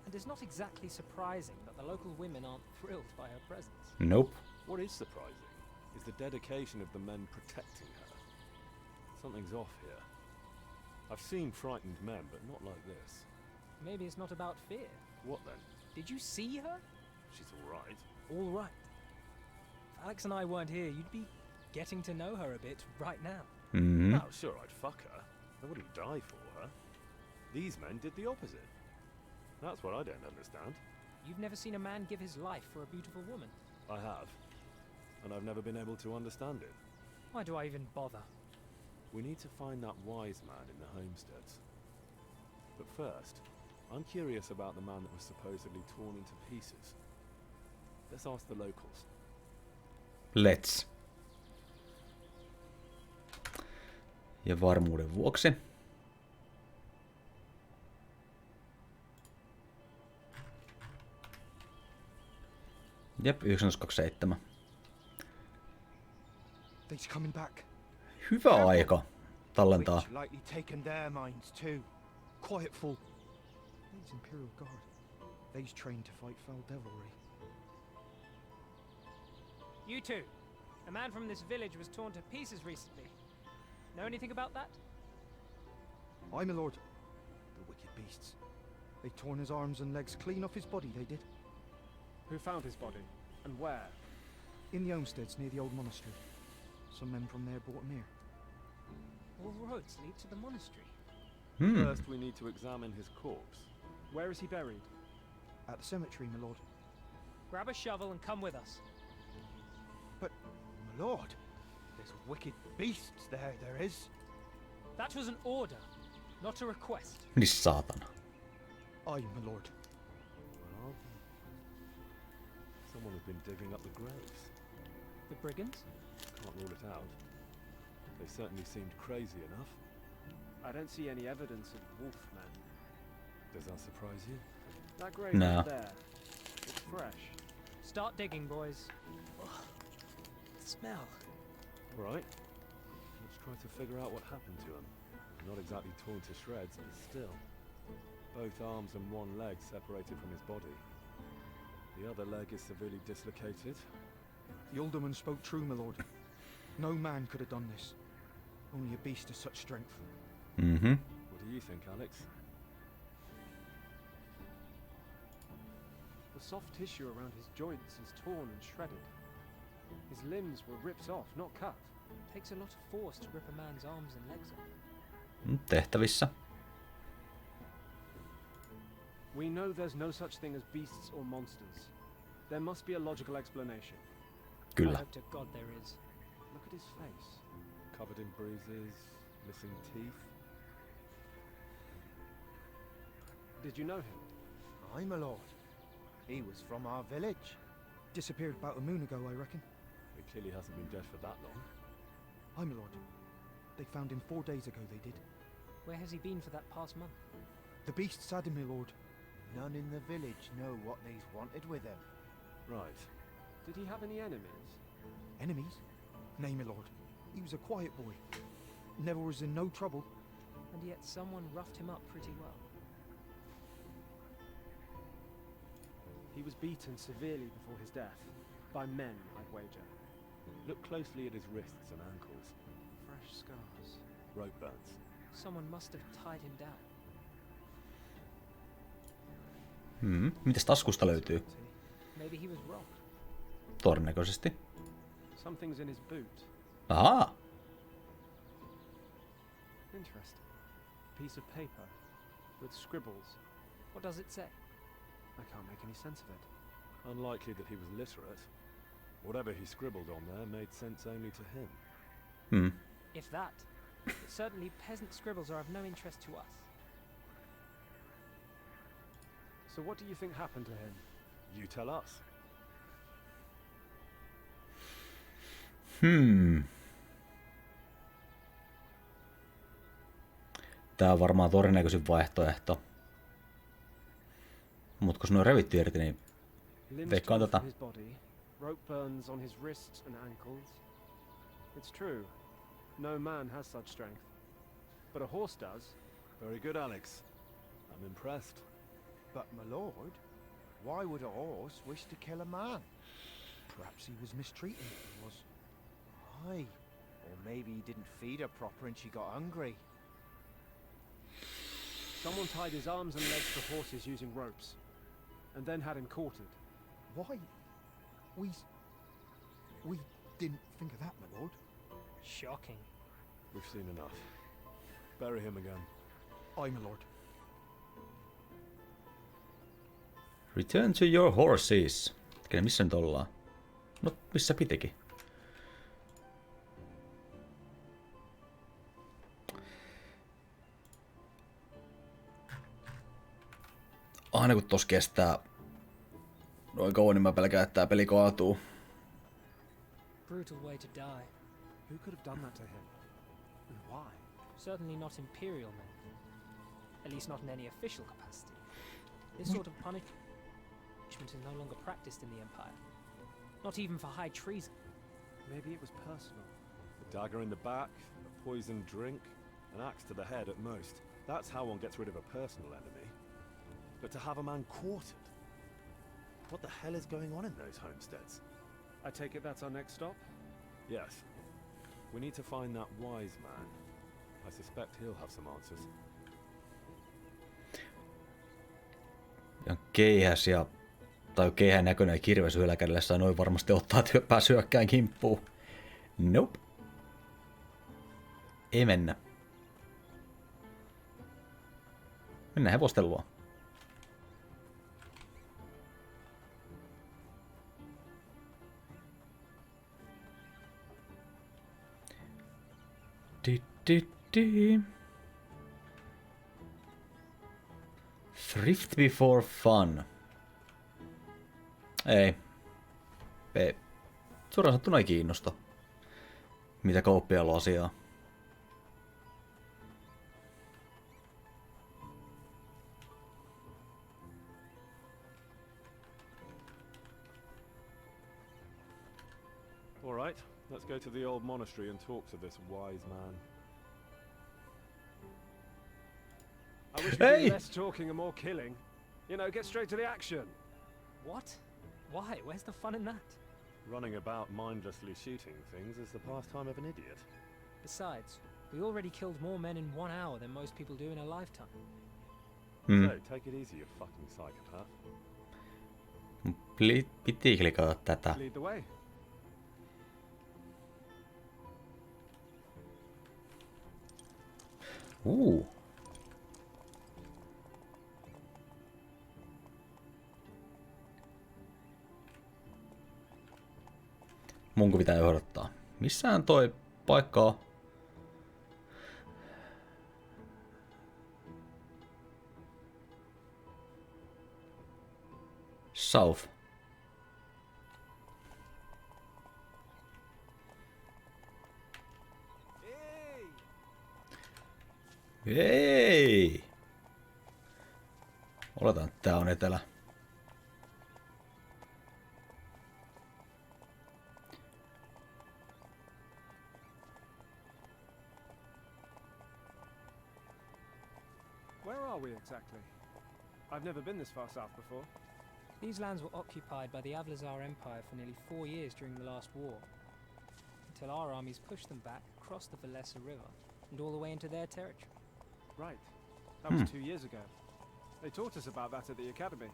And it's not exactly surprising that the local women aren't thrilled by her presence. Nope. What is surprising is the dedication of the men protecting her. Something's off here. I've seen frightened men, but not like this. Maybe it's not about fear. What then? Did you see her? She's all right. All right. If Alex and I weren't here, you'd be getting to know her a bit right now. Oh, sure, I'd fuck her. I wouldn't die for her. These men did the opposite. That's what I don't understand. You've never seen a man give his life for a beautiful woman. I have. And I've never been able to understand it. Why do I even bother? We need to find that wise man in the homesteads. But first, I'm curious about the man that was supposedly torn into pieces. Let's ask the locals. Let's. Ja varmuuden vuoksi. Jep, 1927. They's coming back. Hyvä aika tallentaa. Which likely taken their minds too. Quiet fool. These Imperial Guard. They's trained to fight foul devilry. You two. A man from this village was torn to pieces recently. Know anything about that? Aye, my lord. The wicked beasts. They torn his arms and legs clean off his body, they did. Who found his body? And where? In the homesteads near the old monastery. Some men from there brought him here. All roads lead to the monastery. First, we need to examine his corpse. Where is he buried? At the cemetery, my lord. Grab a shovel and come with us. But, my lord, there's wicked beasts there is. That was an order, not a request. Niin saatana. Aye, my lord. Well, someone has been digging up the graves. The brigands? Can't rule it out. They certainly seemed crazy enough. I don't see any evidence of wolfmen. Does that surprise you? That grave No. is there. It's fresh. Start digging, boys. The smell. All right. Let's try to figure out what happened to him. Not exactly torn to shreds, but still. Both arms and one leg separated from his body. The other leg is severely dislocated. The alderman spoke true, my lord. No man could have done this. Only a beast of such strength. What do you think, Alex? The soft tissue around his joints is torn and shredded. His limbs were ripped off, not cut. Takes a lot of force to rip a man's arms and legs off. Tehtävissä. We know there's no such thing as beasts or monsters. There must be a logical explanation. I Kyllä. hope to God there is. Look at his face. Covered in bruises, missing teeth. Did you know him? Aye, my lord. He was from our village. Disappeared about a moon ago, I reckon. He clearly hasn't been dead for that long. Aye, my lord. They found him 4 days ago, they did. Where has he been for that past month? The beasts had him, my lord. None in the village know what they's wanted with him. Right. Did he have any enemies? Enemies? Nay, my lord. He was a quiet boy. Never was in no trouble. And yet someone roughed him up pretty well. He was beaten severely before his death. By men, I'd wager. Look closely at his wrists and ankles. Fresh scars. Rope burns. Someone must have tied him down. Mitäs taskusta löytyy? Maybe he was wrong. Todennäköisesti. Something's in his boot. Ahaa. Interesting. Piece of paper with scribbles. What does it say? I can't make any sense of it. Unlikely that he was literate. Whatever he scribbled on there made sense only to him. Hmm. If that, but certainly peasant scribbles are of no interest to us. So what do you think happened to him? You tell us. Tää on varmaan todennäköisin vaihtoehto. Mut kun se on revitty irti, niin Limbs veikkaan torn tätä. from his body, rope burns on his wrists and ankles. It's true. No man has such strength. But a horse does. Very good, Alex. I'm impressed. But, my lord, why would a horse wish to kill a man? Perhaps he was mistreating it, he was. Aye. Or maybe he didn't feed her proper and she got hungry. Someone tied his arms and legs to horses using ropes, and then had him quartered. Why? We didn't think of that, my lord. Shocking. We've seen enough. Bury him again. Aye, my lord. Return to your horses. Kenen missä nyt ollaan? No, missä pitikin? Aina kun tos kestää noin kauan, niin mä pelkään, että tää peli kaatuu. Brutal way to die. Who could have done that to him? And why? Certainly not imperial men. At least not in any official capacity. This sort of punishment is no longer practiced in the Empire. Not even for high treason. Maybe it was personal. A dagger in the back, a poisoned drink, an axe to the head at most. That's how one gets rid of a personal enemy. But to have a man quartered? What the hell is going on in those homesteads? I take it that's our next stop? Yes. We need to find that wise man. I suspect he'll have some answers. Ja keihäs ja tai keihään näköinen kirves yhdellä kädellä saa noin varmasti ottaa työpää syökkään kimppuun. Nope. Ei mennä. Mennään hevosten luo. Thrift before fun. Ei. Suoraan sanottuna ei kiinnosta. Mitä kauppiaalla on asiaa. All right, let's go to the old monastery and talk to this wise man. I wish we did less talking and more killing. You know, get straight to the action. What? Why? Where's the fun in that? Running about mindlessly shooting things is the pastime of an idiot. Besides, we already killed more men in 1 hour than most people do in a lifetime. So, take it easy, you fucking psychopath. Piti klikata tätä. Lead the way. Munko pitää odottaa. Missään toi paikka on? South. Hei! Oletan, että tää on etelä. Where are we exactly? I've never been this far south before. These lands were occupied by the Avlazar Empire for nearly 4 years during the last war, until our armies pushed them back across the Valessa River and all the way into their territory. Right. That was 2 years ago. They taught us about that at the academy.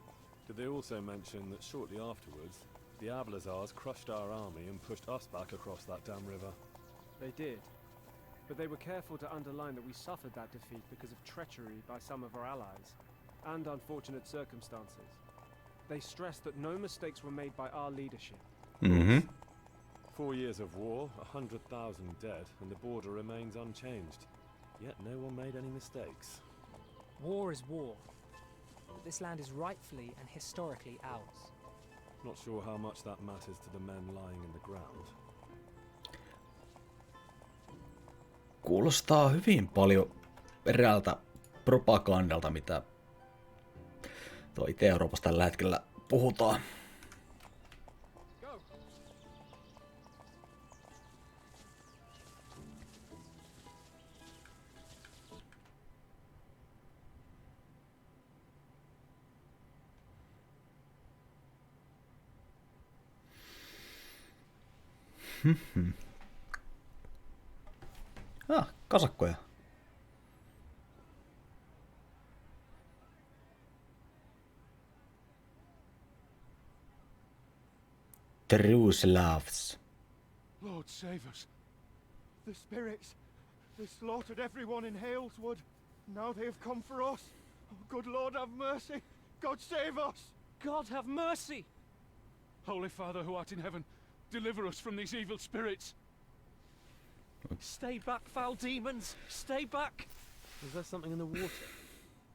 Did they also mention that shortly afterwards, the Avlazars crushed our army and pushed us back across that damn river? They did. But they were careful to underline that we suffered that defeat because of treachery by some of our allies. and unfortunate circumstances. They stressed that no mistakes were made by our leadership. Mhm. 4 years of war, 100,000 dead, and the border remains unchanged. Yet no one made any mistakes. War is war. But this land is rightfully and historically ours. Not sure how much that matters to the men lying in the ground. Kuulostaa hyvin paljon eräältä propagandalta, mitä Itä-Euroopassa tällä hetkellä puhutaan. Kasakkoja. True loves. Lord, save us. The spirits. They slaughtered everyone in Haleswood. Now they have come for us. Oh, good Lord, have mercy. God save us. God have mercy! Holy Father who art in heaven, deliver us from these evil spirits. Stay back, foul demons! Stay back! Is there something in the water?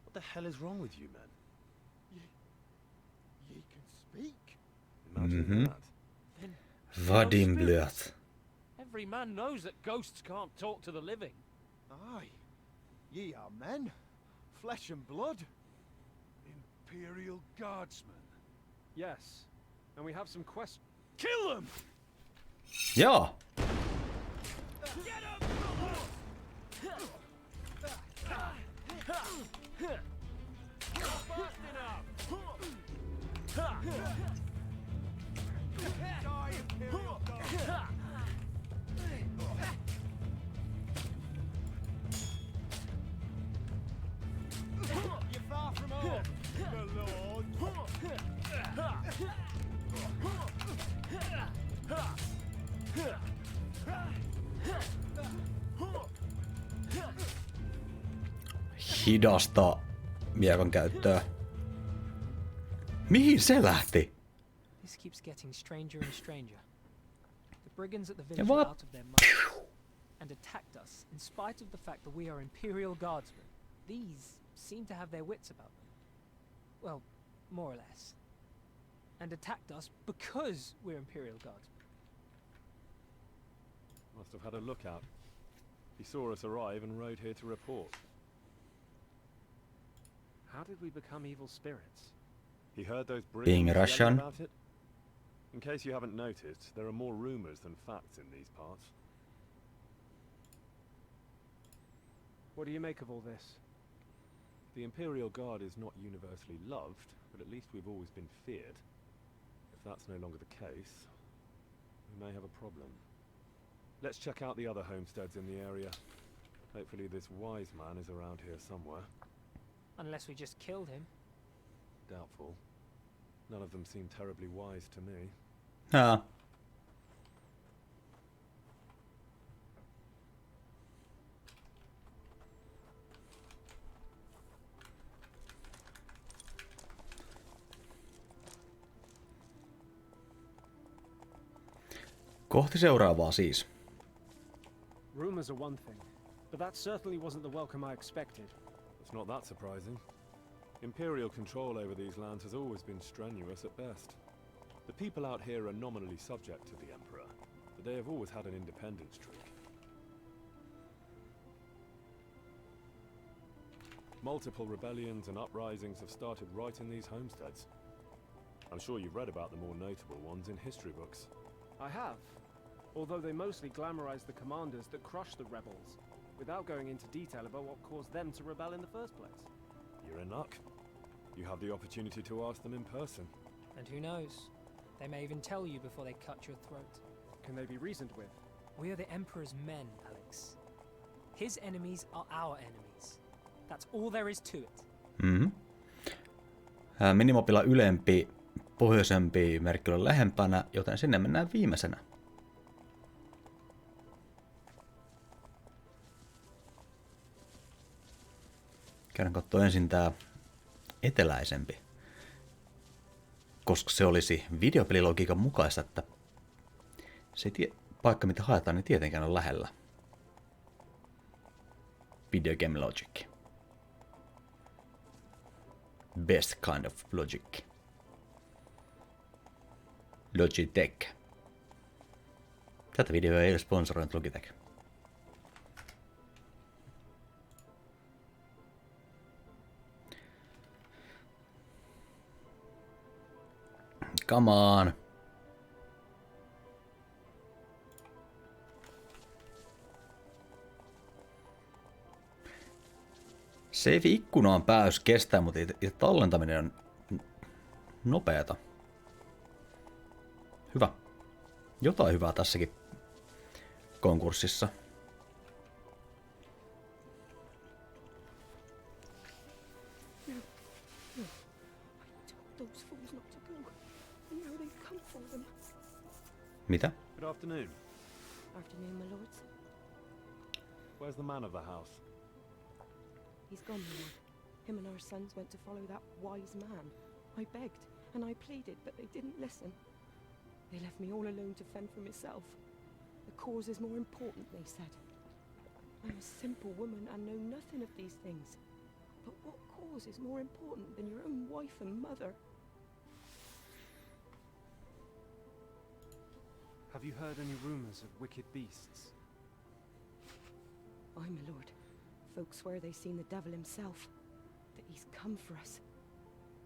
What the hell is wrong with you men? Ye can speak. Imagine that. Then Vadim no blöt. spirits. Every man knows that ghosts can't talk to the living. Aye. Ye are men. Flesh and blood. Imperial Guardsmen. Yes, and we have some questions. Kill them! Joo. You're far from home, the Lord. Hidasta miekon käyttöä. Mihin se lähti? This keeps getting stranger and stranger. The brigands at the village what? were out of their minds and attacked us in spite of the fact that we are Imperial Guardsmen. These seem to have their wits about them. Well, more or less. And attacked us because we're Imperial Guardsmen. Must have had a lookout. He saw us arrive and rode here to report. How did we become evil spirits? He heard those Being brigands Russian. yelling about it. In case you haven't noticed, there are more rumors than facts in these parts. What do you make of all this? The Imperial Guard is not universally loved, but at least we've always been feared. If that's no longer the case, we may have a problem. Let's check out the other homesteads in the area. Hopefully this wise man is around here somewhere. Unless we just killed him. Doubtful. None of them seem terribly wise to me. Kohti seuraavaa siis. Rumors are one thing, but that certainly wasn't the welcome I expected. It's not that surprising. Imperial control over these lands has always been strenuous at best. The people out here are nominally subject to the Emperor, but they have always had an independent streak. Multiple rebellions and uprisings have started right in these homesteads. I'm sure you've read about the more notable ones in history books. I have, although they mostly glamorize the commanders that crushed the rebels, without going into detail about what caused them to rebel in the first place. You're in luck. You have the opportunity to ask them in person. And who knows? They may even tell you before they cut your throat. Can they be reasoned with? We are the Emperor's men, Alex. His enemies are our enemies. That's all there is to it. Minimapilla ylempi, pohjoisempi merkki on lähempänä, joten sinne mennään viimeisenä. Käydään katsoa ensin tää eteläisempi. Koska se olisi videopelilogiikan mukaista, että se paikka, mitä haetaan, niin tietenkään on lähellä. Video game logic. Best kind of logic. Logitech. Tätä videoa ei ole sponsoroinut Logitech. Come on. Save-ikkunaan pääsy kestää, mutta tallentaminen on nopeata. Hyvä. Jotain hyvää tässäkin konkurssissa. Mitä? Good afternoon. Afternoon, my lords. Where's the man of the house? He's gone, my lord. Him and our sons went to follow that wise man. I begged, and I pleaded, but they didn't listen. They left me all alone to fend for myself. The cause is more important, they said. I'm a simple woman and know nothing of these things. But what cause is more important than your own wife and mother? Have you heard any rumors of wicked beasts? Aye, my lord. Folk swear they've seen the devil himself. That he's come for us.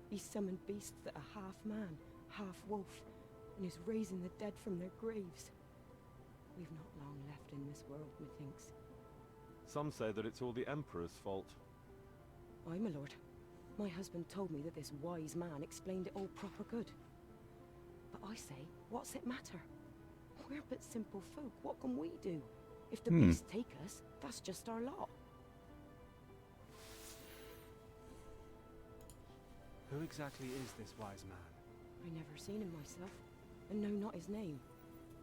He's summoned beasts that are half man, half wolf, and is raising the dead from their graves. We've not long left in this world, methinks. Some say that it's all the Emperor's fault. Aye, my lord. My husband told me that this wise man explained it all proper good. But I say, what's it matter? We're but simple folk, what can we do? If the beasts take us, that's just our lot. Who exactly is this wise man? I never seen him myself, and know not his name.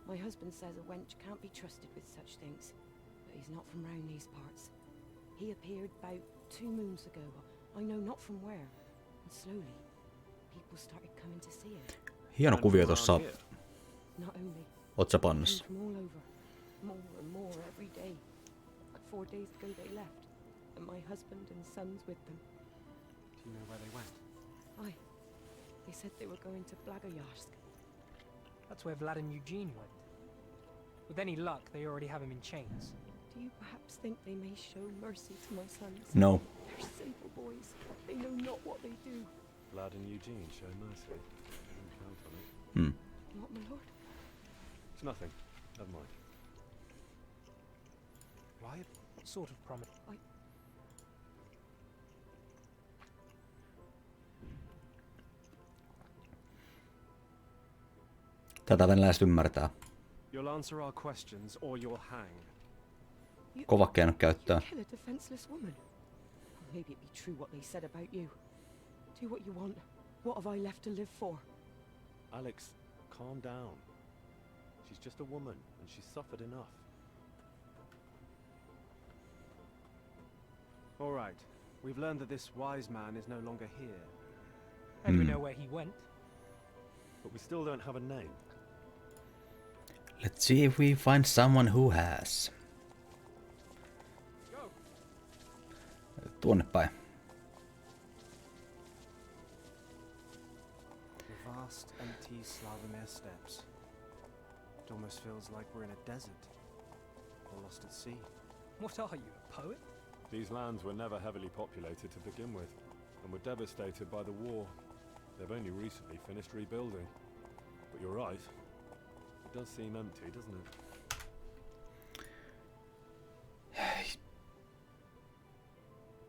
My husband says a wench can't be trusted with such things, but he's not from round these parts. He appeared about 2 moons ago, I know not from where, and slowly, people started coming to see him. Hieno kuvio tuossa Not only, otsapannassa. from all over, more and more every day. 4 days ago they left, and my husband and sons with them. Do you know where they went? Aye, they said they were going to Blagoyarsk. That's where Vlad and Eugene went. With any luck, they already have him in chains. Do you perhaps think they may show mercy to my sons? No. They're simple boys. They know not what they do. Vlad and Eugene show mercy. Don't count on it. What, my lord? It's nothing. Never mind. Why? What sort of promise? Tätä venäläiset ymmärtää. You'll answer our questions or you'll hang. Kova keino käyttää. Kill a defenseless woman. Maybe it be true what they said about you. Do what you want. What have I left to live for? Alex, calm down. She's just a woman, and she's suffered enough. All right. We've learned that this wise man is no longer here. And we know where he went. But we still don't have a name. Let's see if we find someone who has. Tuonne päin. The vast, empty Slavomir steppes. It almost feels like we're in a desert. Or lost at sea. What are you, a poet? These lands were never heavily populated to begin with, and were devastated by the war. They've only recently finished rebuilding. But you're right. It does seem empty, doesn't it?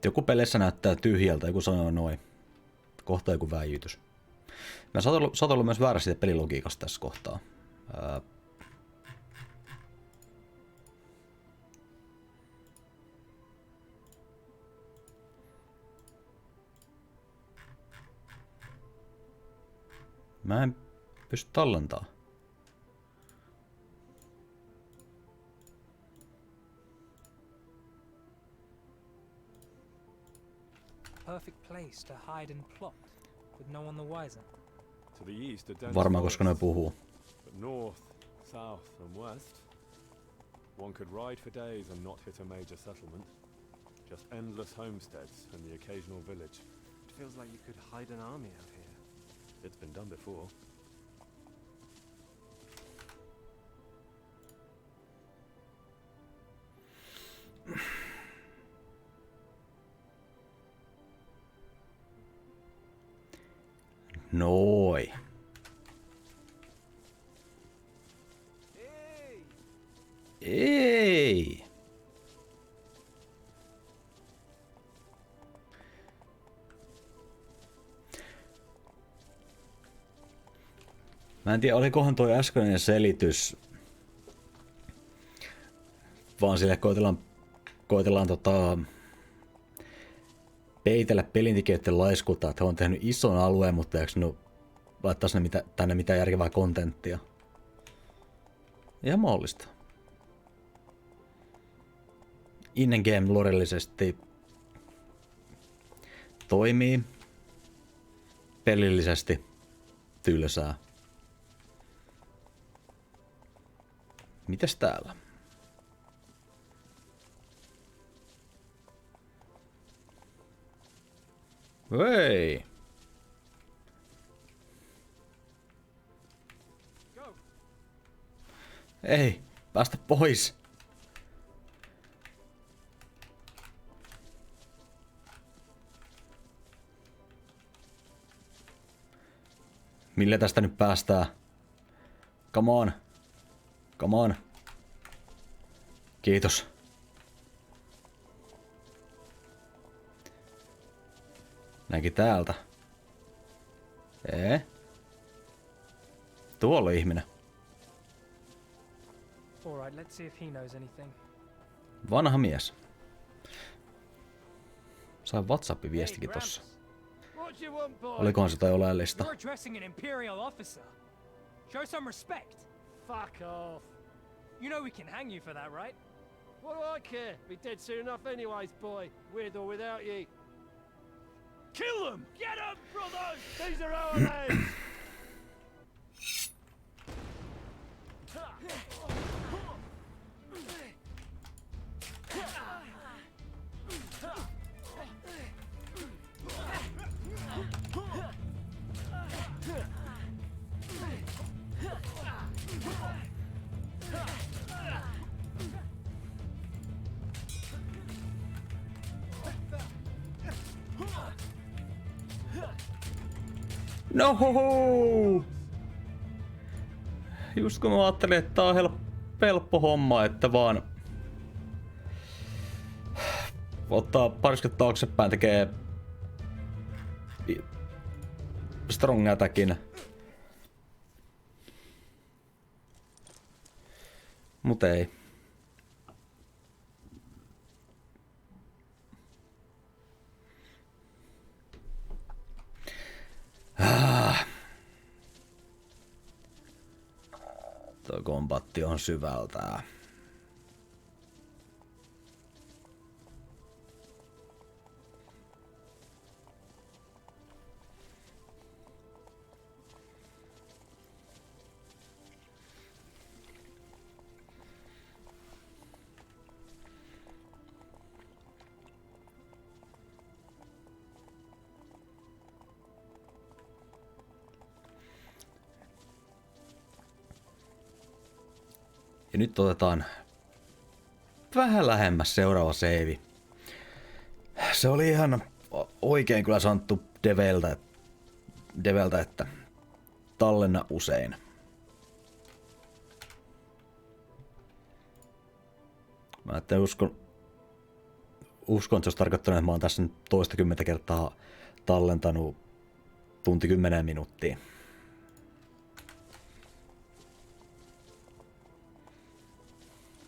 Joku peleissä näyttää tyhjältä, joku sanoo noin. Kohta joku väijytys. Mä saat olla myös väärä siitä pelilogiikasta tässä kohtaa. Mä en pysty tallentaa. perfect place to hide and plot, with no one the wiser. To the east, a dense Varmaan koska ne forest, puhuu. but north, south, and west, one could ride for days and not hit a major settlement. Just endless homesteads and the occasional village. It feels like you could hide an army out here. It's been done before. Noi. Ei. Mä en tiedä, olikohan toi äskeinen selitys vaan sille koitellaan peitellä pelintekijöiden laiskuutta, että he on tehnyt ison alueen, mutta eikö ne laittaa tänne mitään järkevää kontenttia. Ihan mahdollista. In-game lorellisesti toimii. Pelillisesti tylsää. Mitäs täällä? Hei! Ei, päästä pois! Millä tästä nyt päästään? Come on! Come on! Kiitos. Näinkin täältä. Tuolla on ihminen. Alright, let's see if he knows anything. Vanha mies. Sain WhatsApp-viestikin tossa. Olikohan se tai oleellista? You're addressing an imperial officer. Show some respect. Fuck off. You know we can hang you for that, right? What do I care? Be dead soon enough anyways, boy. With or without ye. Kill them! Get them, brothers! These are our lads! No! Just kun mä ajattelin, että tää on helppo homma, että vaan ottaa pariskut taaksepäin, tekee strong attackin. Mut ei. Tuo kombatti on syvältää. Ja nyt otetaan vähän lähemmäs seuraava seivi. Se oli ihan oikein kyllä sanottu Develtä, että tallenna usein. Mä en uskon, että se olisi tarkoittanut, että mä oon tässä nyt toistakymmentä kertaa tallentanut tunti 10 minuuttia.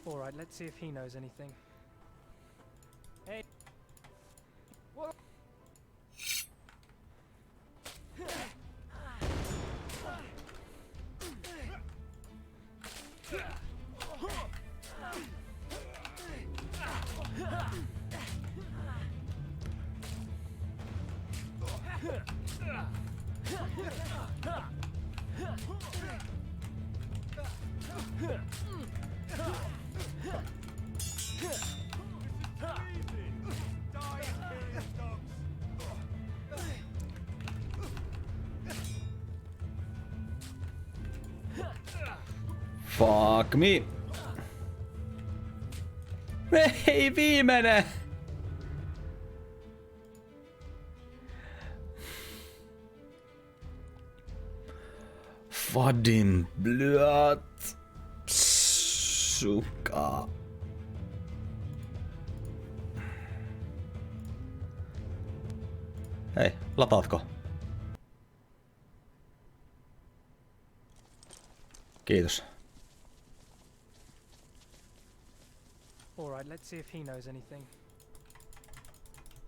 Alright, let's see if he knows anything. Hey. What? Fuck me. Ei, viimeinen! Vadin blöt. Suka. Hei, lataatko? Kiitos. All right, let's see if he knows anything.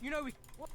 You know we. What?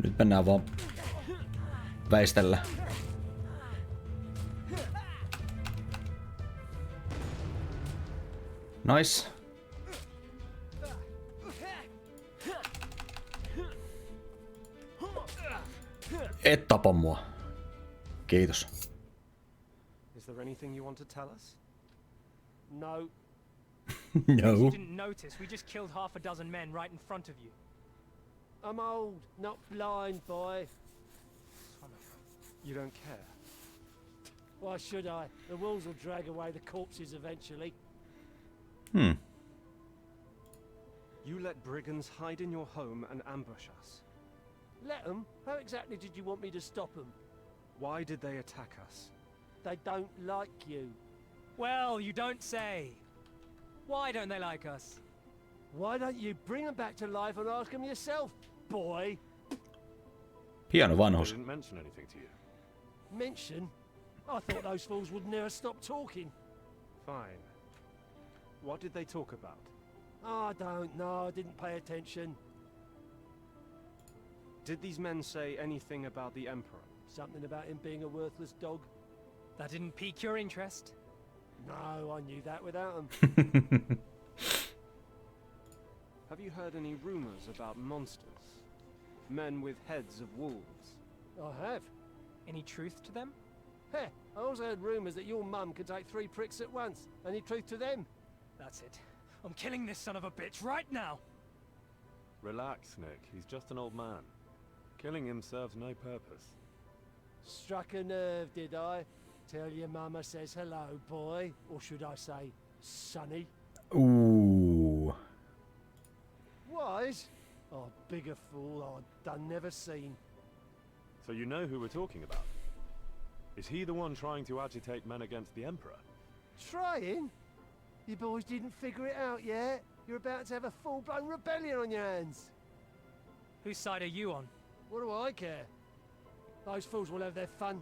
Nyt mennään vaan väistellä. Nice. Et tapa mua. Kiitos. Is there anything you want to tell us? No. No. You didn't notice. We just killed half a dozen men right in front of you. I'm old, not blind, boy. You don't care. Why should I? The wolves will drag away the corpses eventually. You let brigands hide in your home and ambush us. Let them? How exactly did you want me to stop them? Why did they attack us? They don't like you. Well, you don't say. Why don't they like us? Why don't you bring them back to life and ask them yourself, boy? Hieno They vanhus. didn't mention anything to you. Mention? I thought those fools would never stop talking. Fine. What did they talk about? I don't know, I didn't pay attention. Did these men say anything about the Emperor? Something about him being a worthless dog? That didn't pique your interest. No, I knew that without them. Have you heard any rumors about monsters? Men with heads of wolves? I have. Any truth to them? Heh, I also heard rumours that your mum could take 3 pricks at once. Any truth to them? That's it. I'm killing this son of a bitch right now. Relax, Nick. He's just an old man. Killing him serves no purpose. Struck a nerve, did I? Tell your mama says hello, boy. Or should I say, sonny? Ooh. Wise? Oh, bigger fool I'd done never seen. So you know who we're talking about? Is he the one trying to agitate men against the Emperor? Trying? You boys didn't figure it out yet? You're about to have a full-blown rebellion on your hands. Whose side are you on? What do I care? Those fools will have their fun.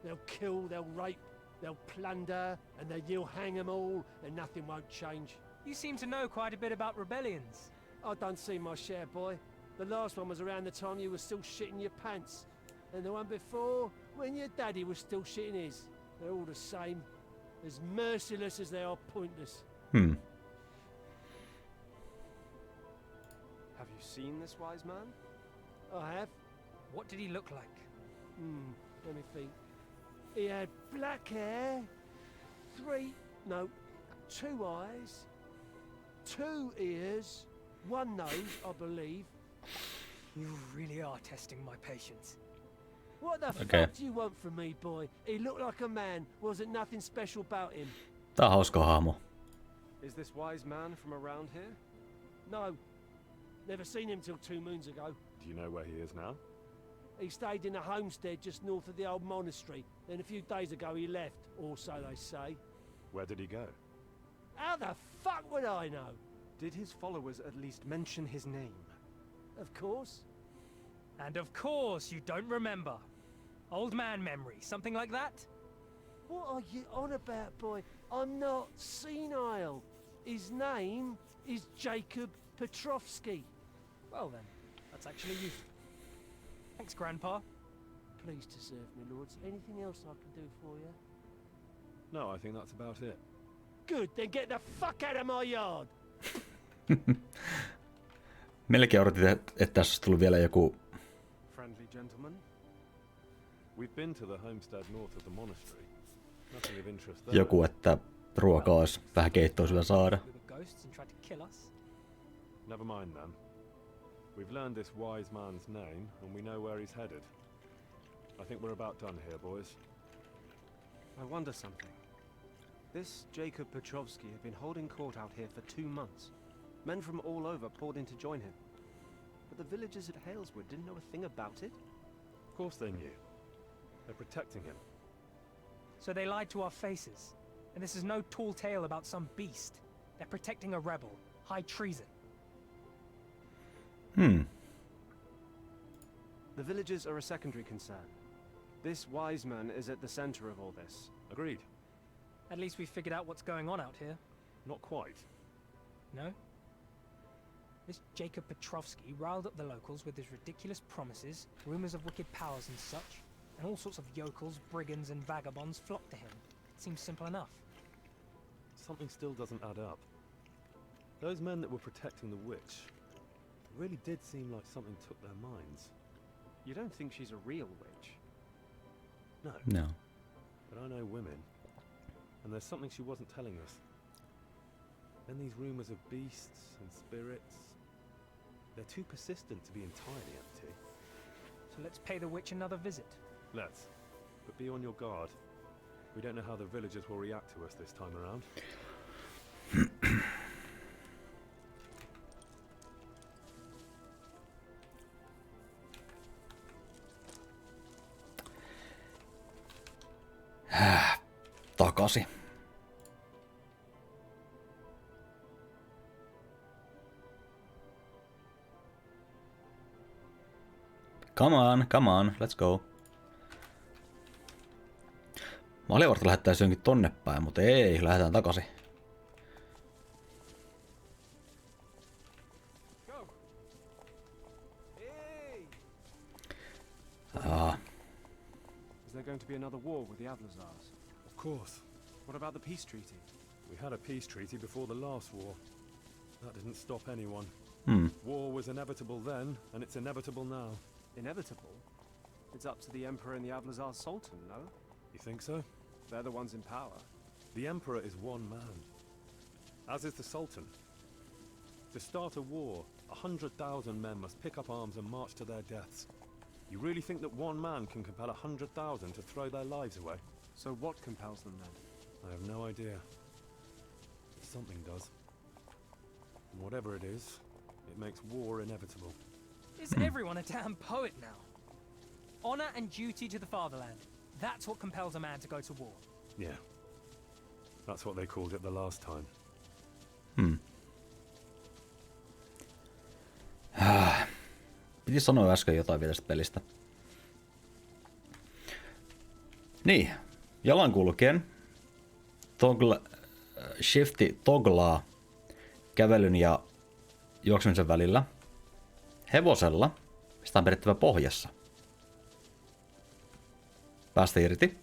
They'll kill, they'll rape, they'll plunder, and then you'll hang them all, and nothing won't change. You seem to know quite a bit about rebellions. I done see my share, boy. The last one was around the time you were still shitting your pants. And the one before, when your daddy was still shitting his. They're all the same. As merciless as they are pointless. Hmm. Have you seen this wise man? I have. What did he look like? Let me think. He had black hair, 2 eyes, 2 ears, 1 nose, I believe. You really are testing my patience. What the Okay. fuck do you want from me, boy? He looked like a man. Wasn't nothing special about him. Tää on hauska hahmo. Is this wise man from around here? No. Never seen him till 2 moons ago. Do you know where he is now? He stayed in a homestead just north of the old monastery. Then a few days ago he left, or so they say. Where did he go? How the fuck would I know? Did his followers at least mention his name? Of course. And of course you don't remember. Old man memory, something like that? What are you on about, boy? I'm not senile. His name is Jacob Petrovsky. Well then, that's actually useful. Thanks, Grandpa. Pleased to serve, my lords. Anything else I can do for you? No, I think that's about it. Good, then get the fuck out of my yard! Melkein odotin, että tässä olisi tullut vielä joku Friendly gentleman. We've been to the homestead north of the monastery. Nothing of interest there. joku, että ruokaa olisi vähän keittoa syvä saada. We were ghosts and tried to kill us. Never mind then. We've learned this wise man's name, and we know where he's headed. I think we're about done here, boys. I wonder something. This Jacob Petrovsky had been holding court out here for 2 months. Men from all over poured in to join him. But the villagers at Haleswood didn't know a thing about it. Of course they knew. They're protecting him. So they lied to our faces. And this is no tall tale about some beast. They're protecting a rebel. High treason. The villagers are a secondary concern. This wise man is at the center of all this. Agreed. At least we've figured out what's going on out here. Not quite. No? This Jacob Petrovsky riled up the locals with his ridiculous promises, rumors of wicked powers and such, and all sorts of yokels, brigands and vagabonds flocked to him. It seems simple enough. Something still doesn't add up. Those men that were protecting the witch, it really did seem like something took their minds. You don't think she's a real witch? No. No. But I know women. And there's something she wasn't telling us. Then these rumors of beasts and spirits. They're too persistent to be entirely empty. So let's pay the witch another visit. Let's. But be on your guard. We don't know how the villagers will react to us this time around. Takaisin. Come on, let's go. Mä olin varten lähettäisiin jonkin tonne päin, mutta ei, lähdetään takaisin. Is there going to be another war with the Avlazars? Of course. What about the peace treaty? We had a peace treaty before the last war. That didn't stop anyone. War was inevitable then, and it's inevitable now. Inevitable? It's up to the Emperor and the Avlazar Sultan, no? You think so? They're the ones in power. The Emperor is one man, as is the Sultan. To start a war, 100,000 men must pick up arms and march to their deaths. You really think that one man can compel 100,000 to throw their lives away? So what compels them then? I have no idea. But something does. And whatever it is, it makes war inevitable. Is everyone a damn poet now? Honor and duty to the fatherland. That's what compels a man to go to war. Yeah. That's what they called it the last time. Piti sanoa äsken jotain vielä tästä pelistä. Niin, jalankulkien shifti toglaa kävelyn ja juoksemisen välillä. Hevosella, mistä on pidettävä pohjassa. Päästä irti.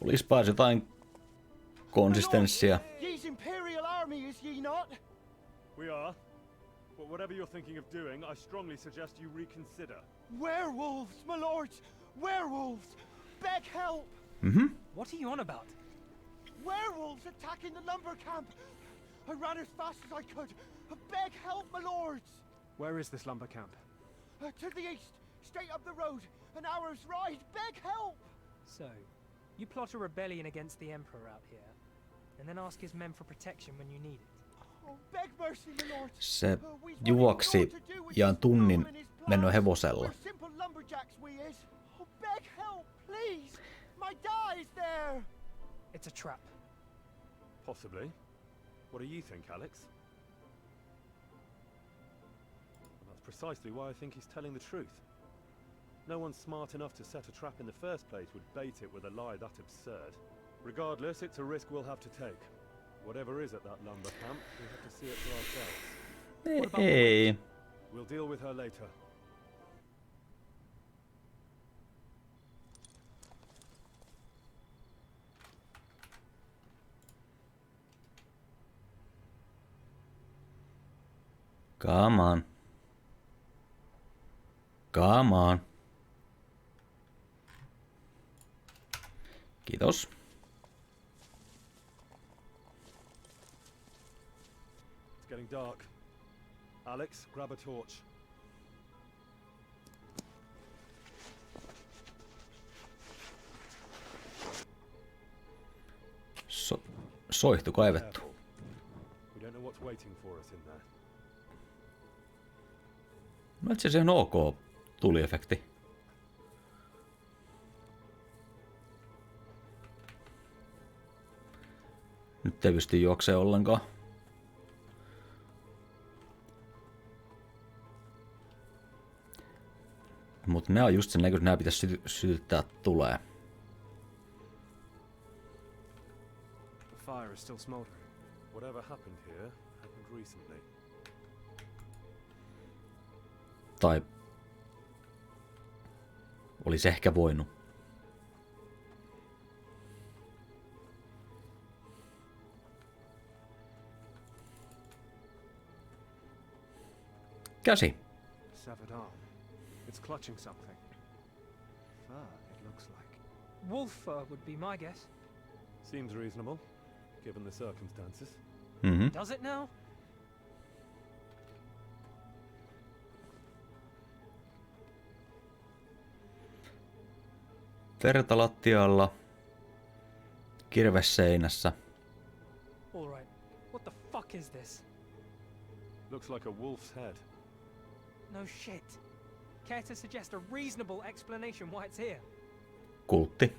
Olispa jotain konsistenssia. Ye's Imperial Army, is ye not? We are. But whatever you're thinking of doing, I strongly suggest you reconsider. Werewolves, my lords! Werewolves! Beg help! What are you on about? Werewolves attacking the lumber camp! I ran as fast as I could. Beg help, my lords! Where is this lumber camp? To the east, straight up the road, an hour's ride. Beg help! So, you plot a rebellion against the Emperor out here, and then ask his men for protection when you need it. Oh, beg mercy, my lords. Se juoksi ja tunnin mennyt hevosella. We're simple lumberjacks, we is. Oh, beg help, please. My guy's there! It's a trap. Possibly. What do you think, Alex? Well, that's precisely why I think he's telling the truth. No one smart enough to set a trap in the first place would bait it with a lie that absurd. Regardless, it's a risk we'll have to take. Whatever is at that lumber camp, we'll have to see it for ourselves. What about the Ei. witch? We'll deal with her later. Come on. Come on. Kiitos. It's getting dark. Alex, grab a torch. Soihtu kaivettu. Careful. We don't know what's waiting for us in there. No itse asiassa ihan ok tuliefekti. Nyt ei pysty juoksee ollenkaan. Mutta nää on just sen näköistä, nää pitäisi sytyttää tulee. The fire is still smoldering. Whatever happened here happened recently. Tai olisi ehkä voinut. Käsi. Severed arm. It's clutching something. Fur, it looks like. Wolf fur would be my guess. Seems reasonable, given the circumstances. Mhm. Does it now? Verta lattialla. Kirves seinässä. All right. What the fuck is this? Looks like a wolf's head. No shit. Care to suggest a reasonable explanation why it's here? Kultti.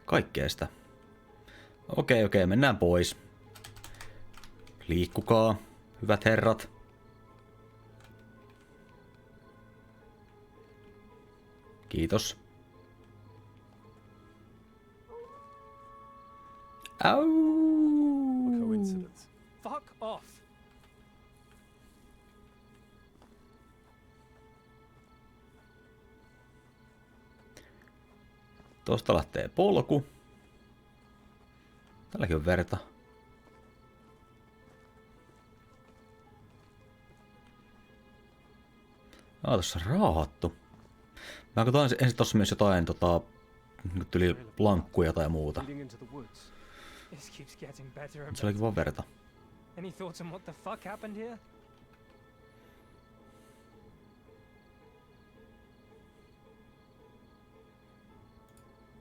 Kaikkea sitä. Okei, mennään pois. Liikkukaa, hyvät herrat. Kiitos. Au! A coincidence. Fuck off. Tuosta lähtee polku. Tälläkin on verta. Tossa on raahattu. Mä katsoin ensin tossa myös jotain tyli lankkuja tai muuta. Leading into the woods. This keeps getting better and Se olikin vaan verta. Any thoughts on what the fuck happened here?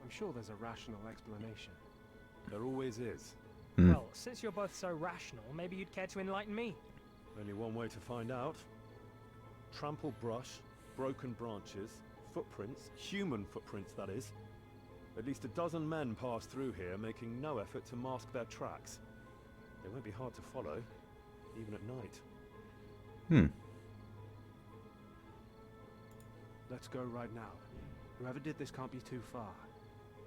I'm sure there's a rational explanation. There always is. Hmm. Well, since you're both so rational, maybe you'd care to enlighten me. Only one way to find out. Trampled brush, broken branches, footprints, human footprints that is. At least a dozen men pass through here, making no effort to mask their tracks. They won't be hard to follow, even at night. Hmm. Let's go right now. Whoever did this can't be too far.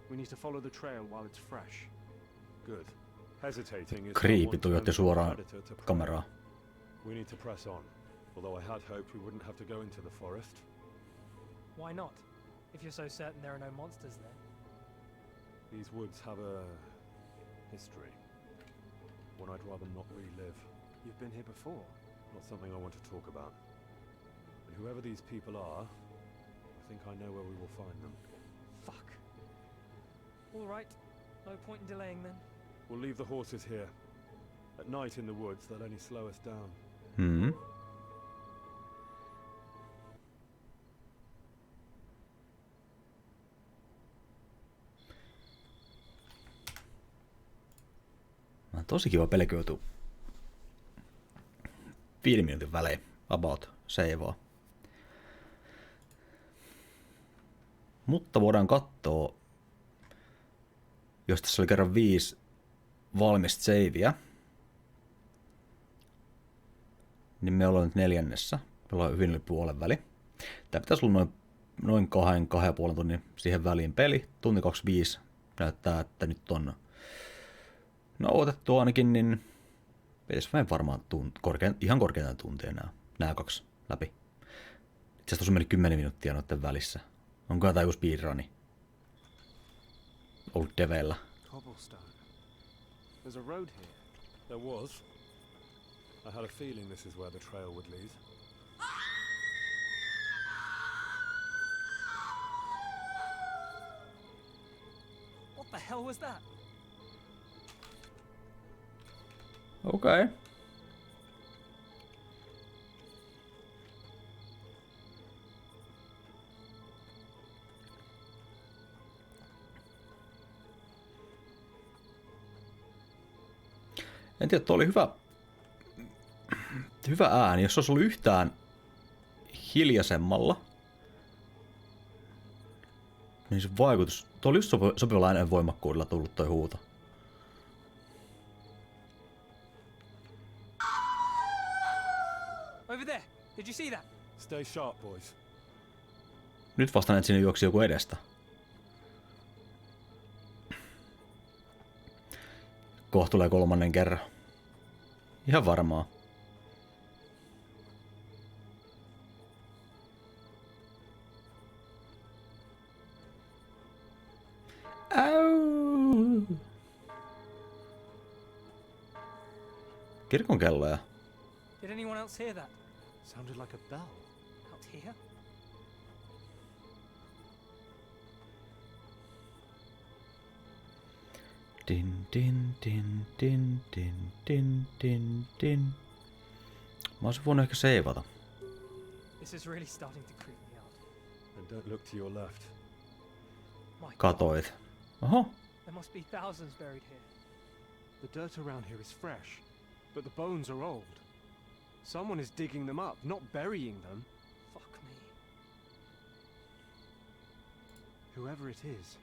We need to follow the trail while it's fresh. Good. Hesitating is Creepy not one tuijotti term for suoraan predator to prey. kameraa. We need to press on. Although I had hoped we wouldn't have to go into the forest. Why not? If you're so certain there are no monsters there. These woods have a history. One I'd rather not relive. You've been here before. Not something I want to talk about. And whoever these people are, I think I know where we will find them. Fuck. All right. No point in delaying then. We'll leave the horses here. At night in the woods, they'll only slow us down. Hmm. Tosi kiva peli, kun joutuu 5 minuutin välein about seivaa. Mutta voidaan katsoa, jos tässä oli kerran 5 valmista seiviä, niin me ollaan nyt 4. Me ollaan hyvin yli puolen väli. Tämä pitäisi olla noin 2,5 tunnin siihen väliin peli. Tunti 25 näyttää, että nyt on otettu ainakin, niin pitäisi vain varmaan ihan korkeintaan tuntia nämä 2 läpi. Itse asiassa tuossa meni 10 minuuttia noiden välissä. Onko jotain joku speedruni ollut deveillä? Cobblestone. There's a road here. There was. I had a feeling this is where the trail would lead. What the hell was that? Okei. En tiedä, tuo oli hyvä ääni. Jos se olisi ollut yhtään hiljaisemmalla, niin se vaikutus... Tuo oli just sopivalla äänen voimakkuudella tullut toi huuto. Over there. Did you see that? Stay sharp, boys. Nyt vasta näet, sinne juoksi joku edestä. Kohta tulee 3. kerran. Ihan varmaa. Au! Kirkon kelloja. Did anyone else hear that? Sounded like a bell. Out here? Din din din din din din din din. Mä olisin voinut ehkä seivata. This is really starting to creep me out. And don't look to your left. My Katoit. Oho. There must be thousands buried here. The dirt around here is fresh, but the bones are old. Someone is digging them up, not burying them. Fuck me. Whoever it is,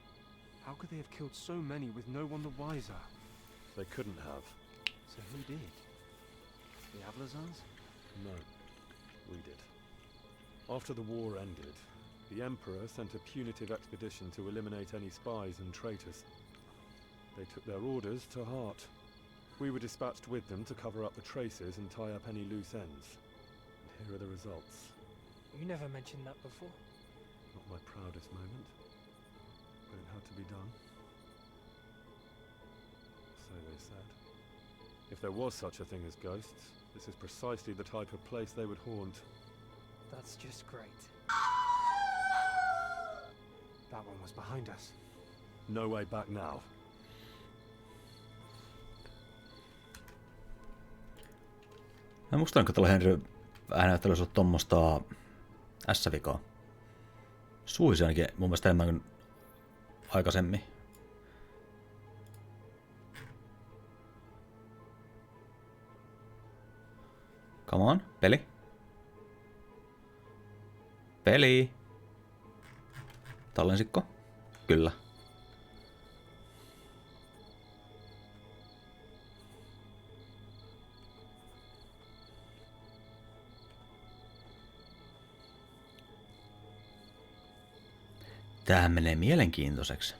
how could they have killed so many with no one the wiser? They couldn't have. So who did? The Ablazans? No, we did. After the war ended, the Emperor sent a punitive expedition to eliminate any spies and traitors. They took their orders to heart. We were dispatched with them to cover up the traces and tie up any loose ends. And here are the results. You never mentioned that before. Not my proudest moment, but it had to be done. So they said. If there was such a thing as ghosts, this is precisely the type of place they would haunt. That's just great. That one was behind us. No way back now. Mä muistan, kun tällä Henry ääninäyttelyssä on tommoista S-vikaa. Suisi ainakin mun mielestä enemmän kuin aikaisemmin. Come on, peli. Peli. Tallensitko? Kyllä. Tämähän menee mielenkiintoiseksi.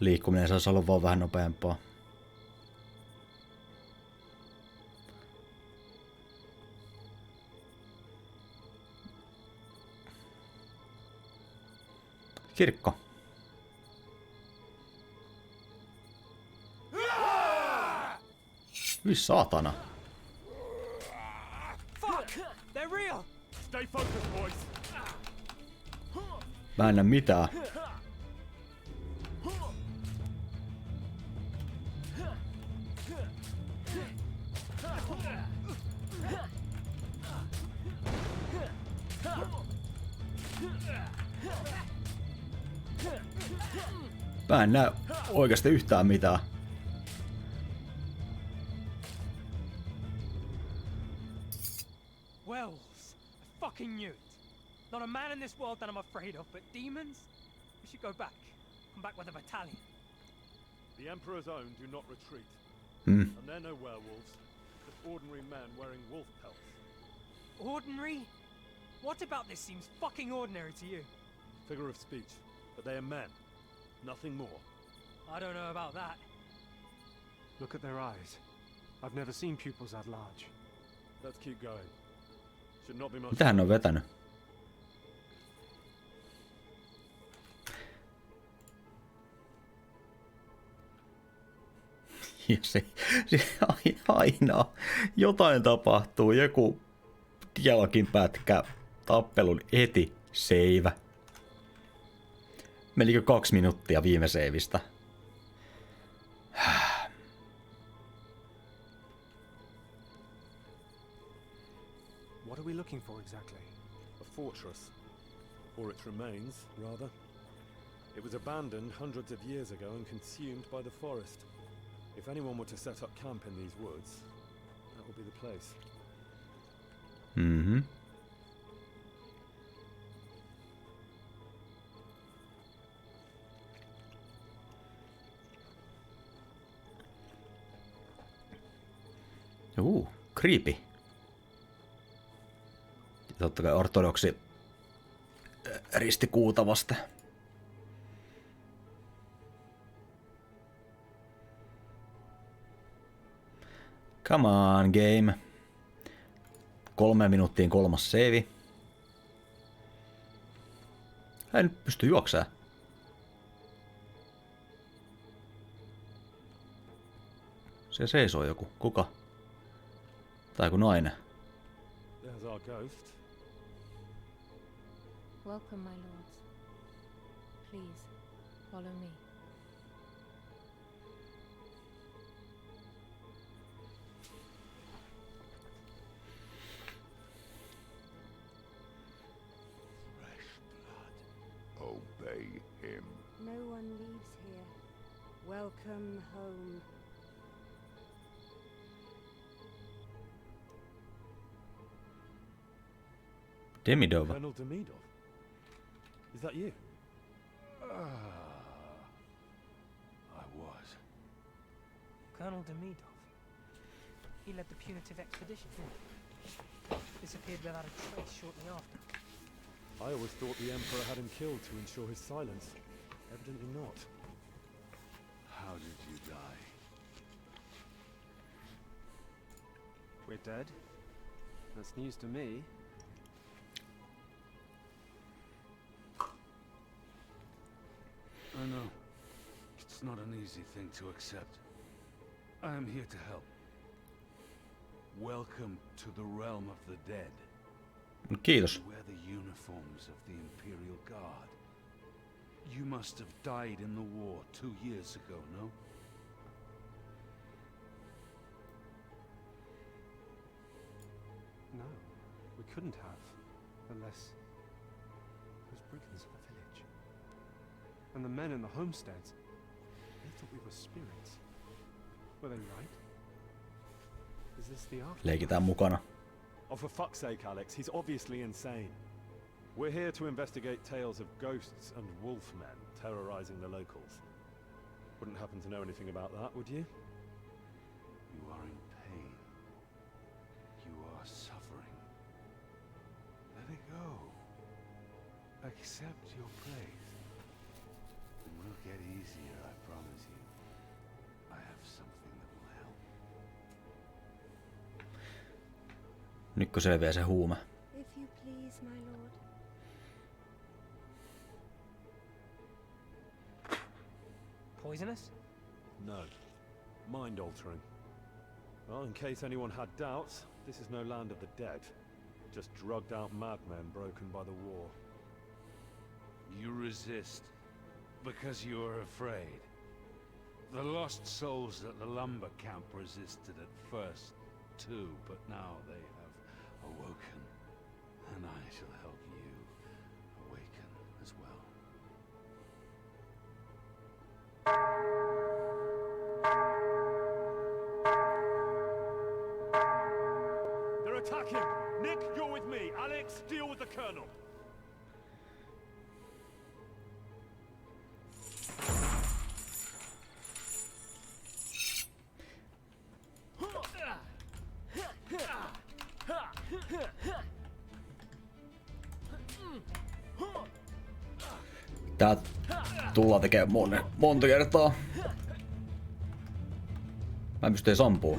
Liikkuminen saisi olla vaan vähän nopeampaa. Kirkko. Hyi saatana. Fuck! They're real! Stay focused, boys. Mä en näe mitään. Mä en näe oikeasti yhtään mitään. Wells, I fucking knew it. Not a man in this world that I'm afraid of, but demons? We should go back. Come back with a battalion. The Emperor's own do not retreat. Hmm. And they're no werewolves, just ordinary men wearing wolf pelts. Ordinary? What about this seems fucking ordinary to you? Figure of speech, but they are men. Nothing more. I don't know about that. Look at their eyes. I've never seen pupils that large. Let's keep going. Should not be much. Mitä hän on vetänyt? Ja se aina jotain tapahtuu, joku dialogin pätkä, tappelun heti save. Menikö 2 minuuttia viime seivistä? What are we looking for exactly? A fortress. Or its remains, rather. It was abandoned hundreds of years ago and consumed by the forest. If anyone were to set up camp in these woods, that would be the place. Mhm. Creepy. Totta kai ortodoksi ristikuutavasta. Come on, game. 3 minuuttiin 3. save. Hän nyt pystyy juoksemaan. Se seisoo joku. Kuka? Tai joku nainen. There's our ghost. Welcome, my lords. Please, follow me. Obey him. No one leaves here. Welcome home. Demidova. Colonel Demidov? Is that you? I was. Colonel Demidov. He led the punitive expedition, didn't he? Disappeared without a trace shortly after. I always thought the Emperor had him killed to ensure his silence. Evidently not. How did you die? We're dead? That's news to me. I know. It's not an easy thing to accept. I am here to help. Welcome to the realm of the dead. Kiitos. You wear the uniforms of the Imperial Guard. You must have died in the war 2 years ago, no? No, we couldn't have, unless those brigands of the village. And the men in the homesteads, they thought we were spirits. Were they right? Is this the afterlife? Leikitään mukana. Oh, for fuck's sake, Alex, he's obviously insane. We're here to investigate tales of ghosts and wolfmen terrorizing the locals. Wouldn't happen to know anything about that, would you? You are in pain. You are suffering. Let it go. Accept your place. It will get easier, I promise you. I have something that will help. Nyt selviää se huume. If you please, my lord. Poisonous? No. Mind-altering. Well, in case anyone had doubts, this is no land of the dead. Just drugged-out madmen broken by the war. You resist because you are afraid. The lost souls at the lumber camp resisted at first, too, but now they have awoken, and I shall help you attacking! Nick, you're with me. Alex, deal with the colonel. Tää tullaan tekemään monta kertaa. Mä en pysty edes ampua.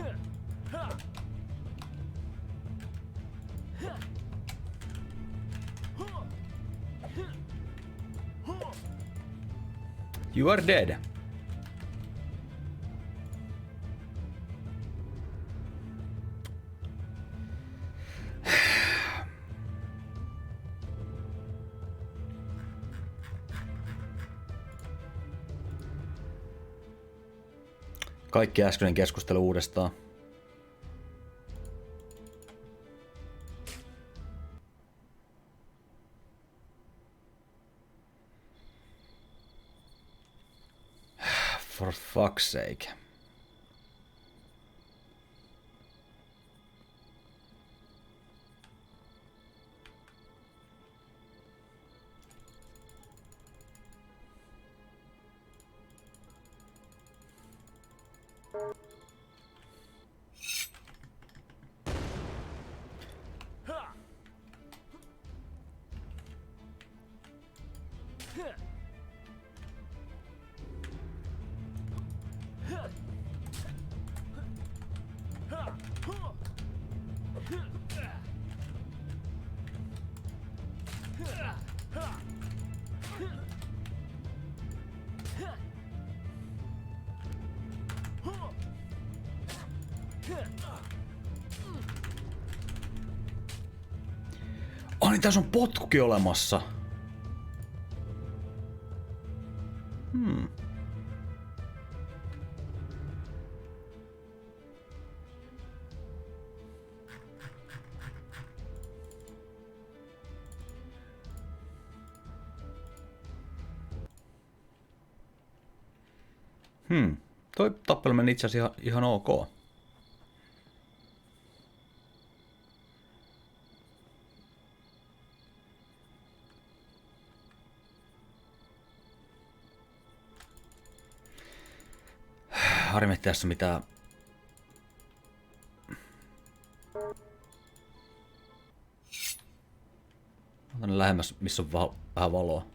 You are dead. Kaikki äskeinen keskustelu uudestaan. For fuck's sake. Oh niin, tässä on potkukin olemassa. Toi tappelu meni itse asiassa ihan ok. Harmi, että tässä mitään. Otan lähemmäs, missä on vähän valoa.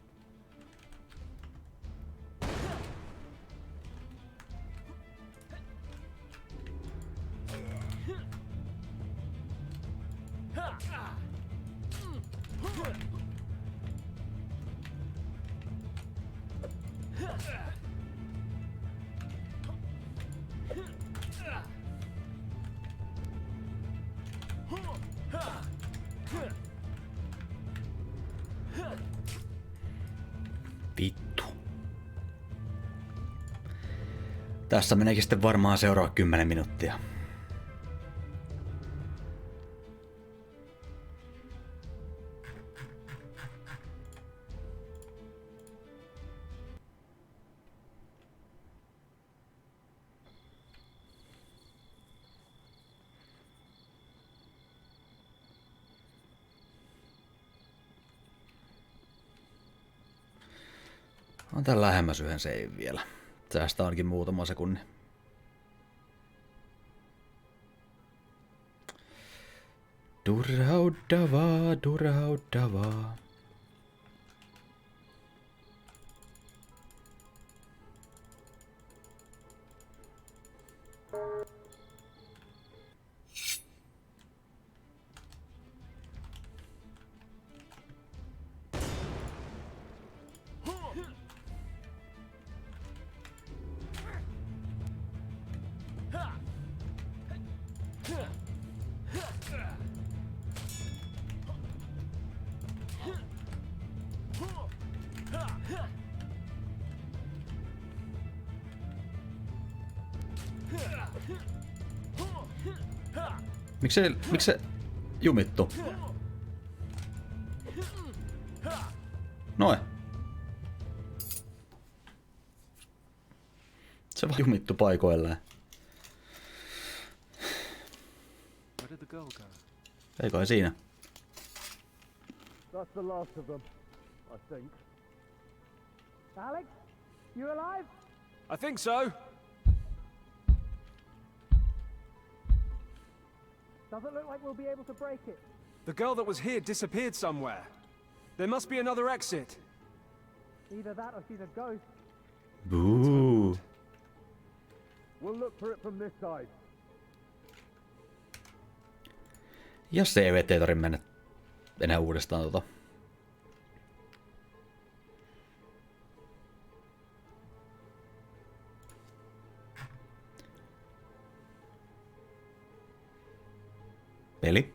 Vittu. Tässä meneekin sitten varmaan seuraa 10 minuuttia. Otan lähemmäs yhden save vielä. Säästää ainakin muutama sekunnin. Turhauttavaa, turhauttavaa. Miksi se jumittu? Noin. Se vaan jumittu paikoilleen. Where did the girl go? Ei kai siinä. That's the last of them, I think. Alex, you alive? I think so. Doesn't look like we'll be able to break it. The girl that was here disappeared somewhere. There must be another exit. Either that or she's a ghost. Boo. We'll look for it from this side. Ja CVT ei tarvitse mennä enää uudestaan Peli.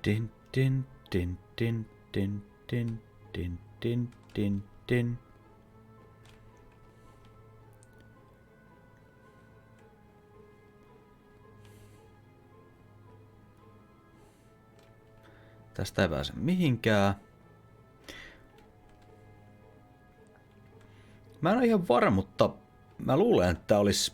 Din din din din din din din din din din. Tästä ei pääse mihinkään. Mä en ole ihan varma, mutta mä luulen, että olisi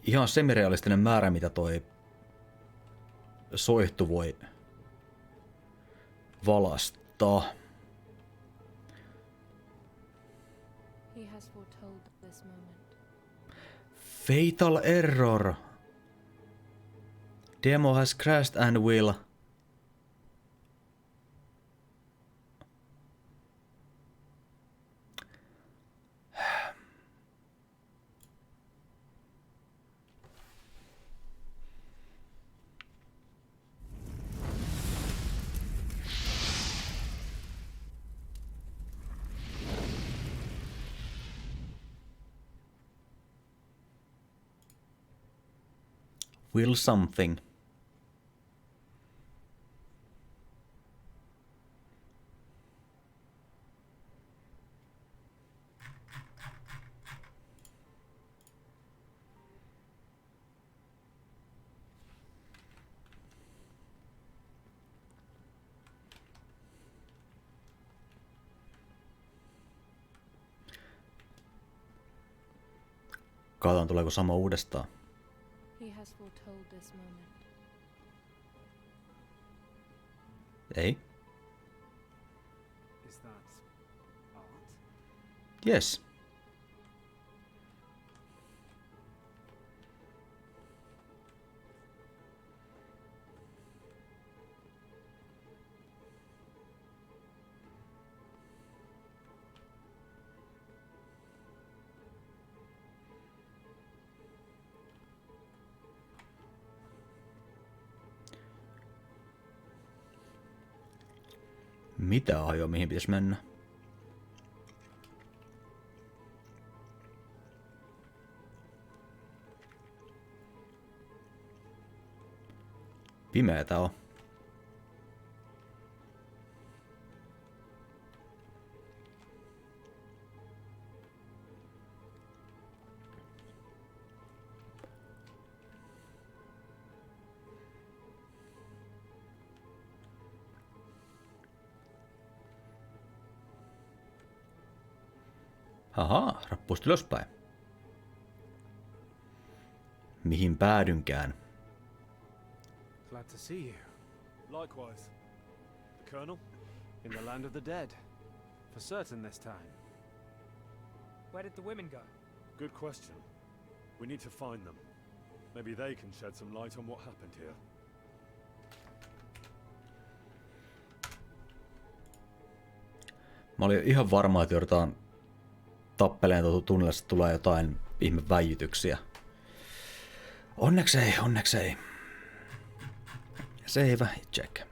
ihan semirealistinen määrä, mitä toi soihtu voi valastaa. He has foretold this moment. Fatal error. Demo has crashed and will. Will something. Katsotaan tuleeko sama uudestaan. He has foretold this moment. Ei. Is that art? Yes. Mitä ajoa, mihin pitäisi mennä? Pimeätä on. Ahaa, rappuista ylöspäin. Mihin päädynkään? Glad to see you. Likewise. The Colonel? In the land of the dead. For certain this time. Where did the women go? Good question. We need to find them. Maybe they can shed some light on what happened here. Mä olin ihan varma, että joudutaan tappeleen tunnelissa tulee jotain ihme väijytyksiä. Onneksi ei, onneksi ei. Save, check.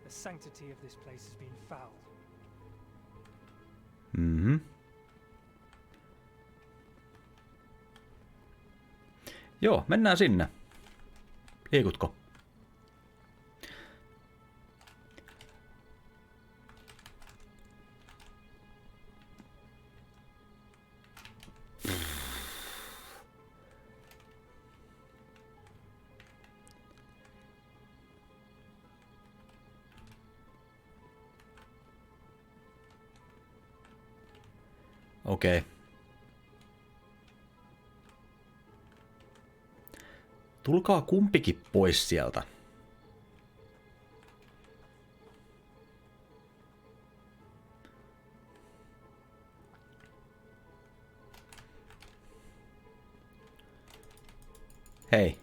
The sanctity of this place has been fouled. Joo, mennään sinne. Liikutko? Okei. Tulkaa kumpikin pois sieltä. Hei.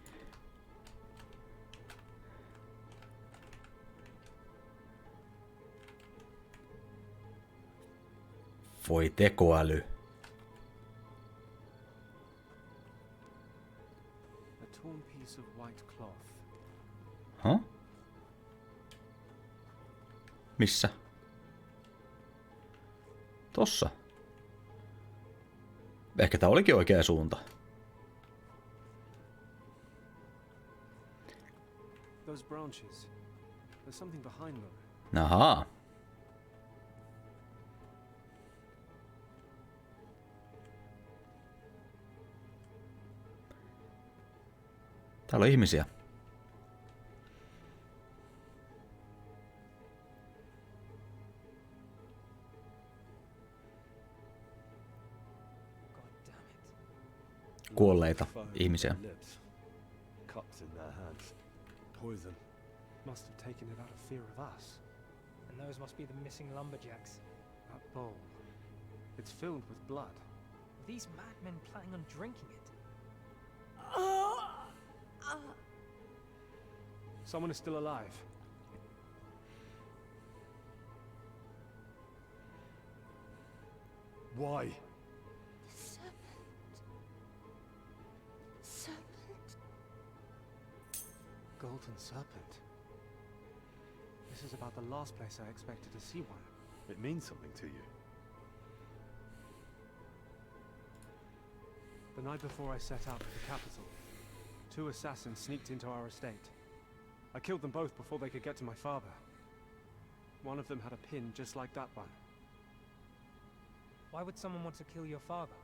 Voi tekoäly. A torn piece of white cloth. Huh? Missä? Tossa. Ehkä tää olikin oikea suunta. Those branches. There's something behind them. Ahaa. Täällä on ihmisiä. Kuolleita ihmisiä. Cups in their hands. Poison. Must have taken it out of fear of us. And those must be the missing lumberjacks. That bowl. It's filled with blood. These madmen planning on drinking it. Someone is still alive. Why? Serpent. Golden serpent. This is about the last place I expected to see one. It means something to you. The night before I set out for the capital, 2 assassins sneaked into our estate. I killed them both before they could get to my father. One of them had a pin just like that one. Why would someone want to kill your father?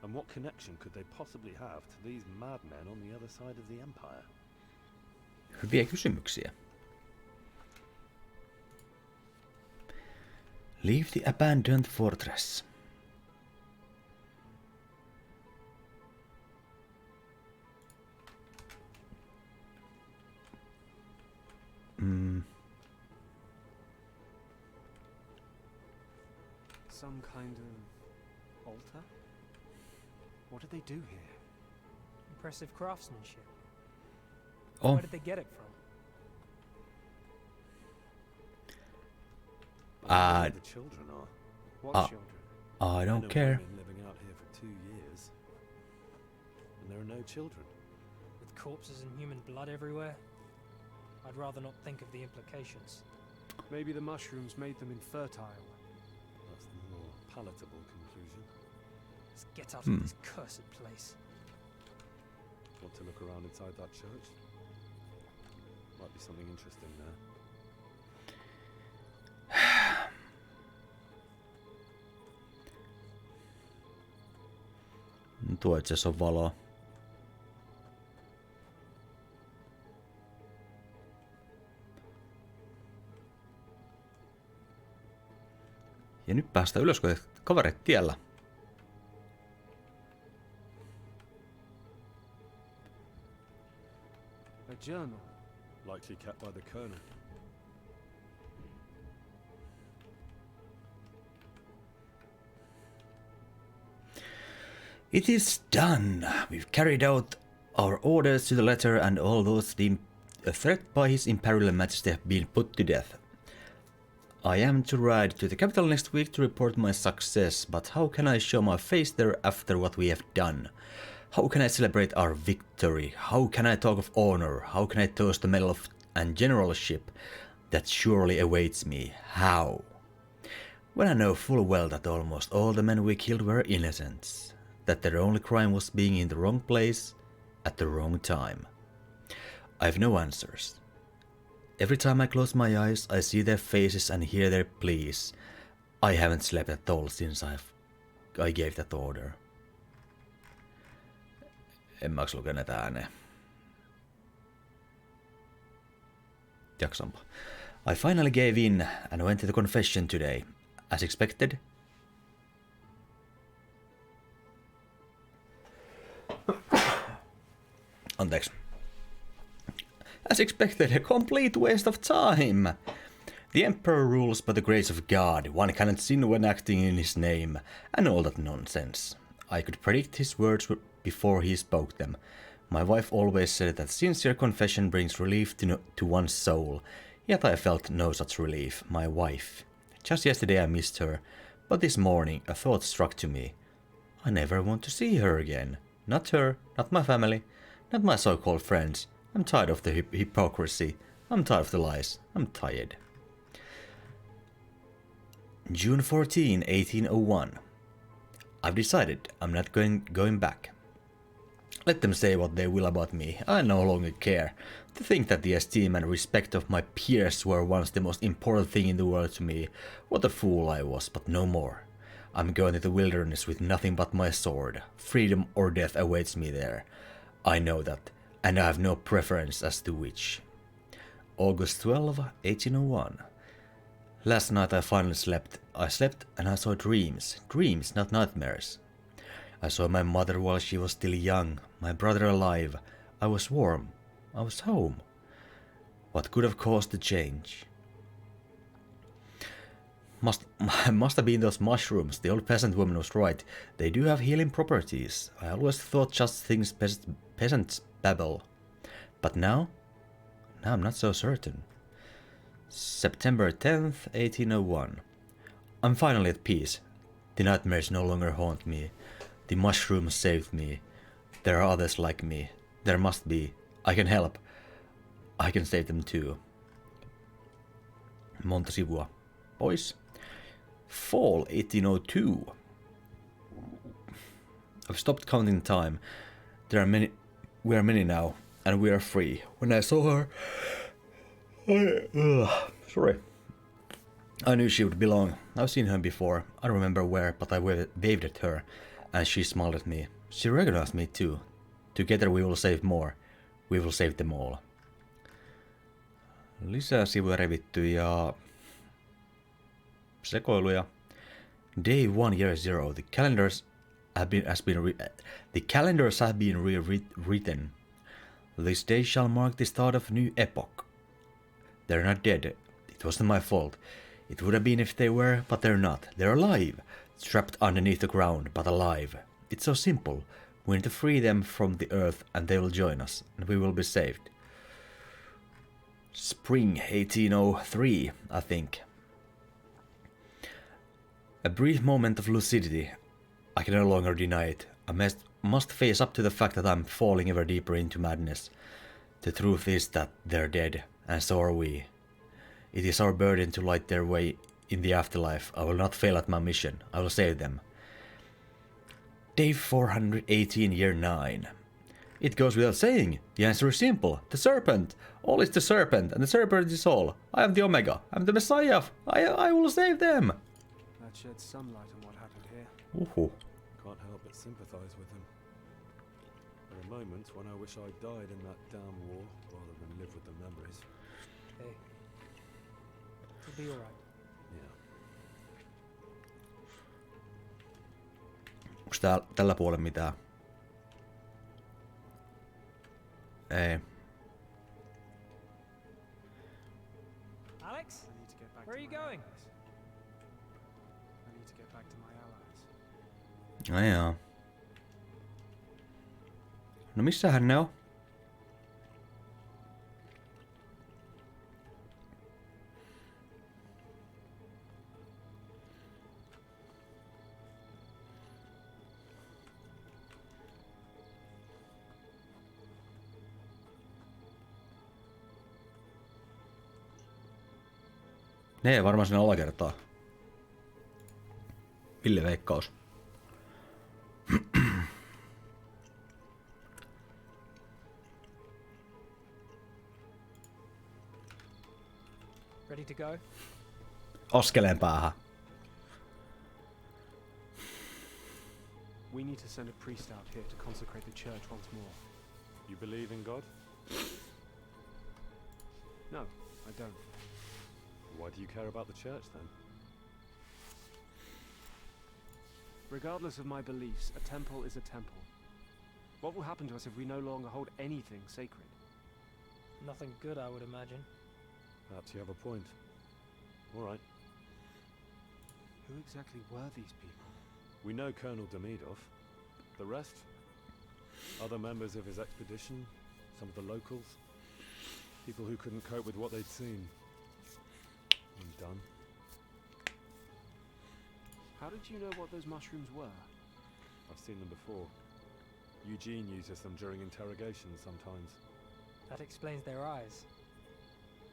And what connection could they possibly have to these madmen on the other side of the Empire? Hyviä kysymyksiä. Leave the abandoned fortress. Some kind of altar? What did they do here? Impressive craftsmanship. Oh. Where did they get it from? Where the children are. What children? I Men don't and care. women living out here for 2 years. And there are no children. With corpses and human blood everywhere? I'd rather not think of the implications. Maybe the mushrooms made them infertile. That's the more palatable conclusion. Let's get out of this cursed place. Want to look around inside that church? Might be something interesting there. Tuo itse asiassa on valoa. Ja nyt päästään ylös, kun kaverit tiellä. A journal. Likely kept by the colonel. It is done. We've carried out our orders to the letter, and all those deemed a threat by His Imperial Majesty have been put to death. I am to ride to the capital next week to report my success, but how can I show my face there after what we have done? How can I celebrate our victory? How can I talk of honor? How can I toast the medal of and generalship that surely awaits me? How? When I know full well that almost all the men we killed were innocents. that their only crime was being in the wrong place at the wrong time. I have no answers. Every time I close my eyes, I see their faces and hear their pleas. I haven't slept at all since I gave that order. En mä lukea näitä ääneen. Jaksampa. I finally gave in and went to the confession today. As expected. Anteeksi. As expected, a complete waste of time. The Emperor rules by the grace of God. One cannot sin when acting in his name, and all that nonsense. I could predict his words before he spoke them. My wife always said that sincere confession brings relief to one's soul, yet I felt no such relief. My wife. Just yesterday I missed her, but this morning a thought struck to me. I never want to see her again. Not her, not my family, not my so-called friends. I'm tired of the hypocrisy. I'm tired of the lies. I'm tired. June 14, 1801. I've decided I'm not going back. Let them say what they will about me. I no longer care. To think that the esteem and respect of my peers were once the most important thing in the world to me. What a fool I was, but no more. I'm going to the wilderness with nothing but my sword. Freedom or death awaits me there. I know that, and I have no preference as to which. August 12, 1801. Last night I finally slept. I slept and I saw dreams. Dreams, not nightmares. I saw my mother while she was still young, my brother alive. I was warm. I was home. What could have caused the change? Must have been those mushrooms. The old peasant woman was right. They do have healing properties. I always thought just things peasants babble. But now I'm not so certain. September 10th, 1801. I'm finally at peace. The nightmares no longer haunt me. The mushrooms saved me. There are others like me. There must be. I can help. I can save them too. Monta sivua. Pois. Fall 1802. I've stopped counting time. We are many now, and we are free. When I saw her, I knew she would belong. I've seen her before. I don't remember where, but I waved at her, and she smiled at me. She recognized me too. Together we will save more. We will save them all. Lisää sivuja revitty ja sekoiluja. Day 1 year 0. The calendars have been rewritten. This day shall mark the start of a new epoch. They're not dead. It wasn't my fault. It would have been if they were, but they're not. They're alive. Trapped underneath the ground, but alive. It's so simple. We need to free them from the earth and they will join us, and we will be saved. Spring 1803, I think. A brief moment of lucidity. I can no longer deny it. I must face up to the fact that I'm falling ever deeper into madness. The truth is that they're dead, and so are we. It is our burden to light their way in the afterlife. I will not fail at my mission. I will save them. Day 418, year 9. It goes without saying. The answer is simple. The serpent. All is the serpent, and the serpent is all. I am the Omega. I am the Messiah. I will save them. That sheds some light on what happened here. Can't help but sympathize with them. There are moments when I wish I died in that damn war rather than live with the memories. Hey. It'll be alright. Yeah. Onks tällä puolella mitään? Ei. Alex? I need to get back Where are to you my going? allies. I need to get back to my allies. Ai jaa. No missähän ne on? Ne varmaan sinne alakertaa. Ville veikkaus. Ready to go? Askeleen päähän. We need to send a priest out here to consecrate the church once more. You believe in God? No, I don't. Why do you care about the church then? Regardless of my beliefs, a temple is a temple. What will happen to us if we no longer hold anything sacred? Nothing good, I would imagine. Perhaps you have a point. All right. Who exactly were these people? We know Colonel Demidov. The rest? Other members of his expedition? Some of the locals? People who couldn't cope with what they'd seen. And done. How did you know what those mushrooms were? I've seen them before. Eugene uses them during interrogations sometimes. That explains their eyes.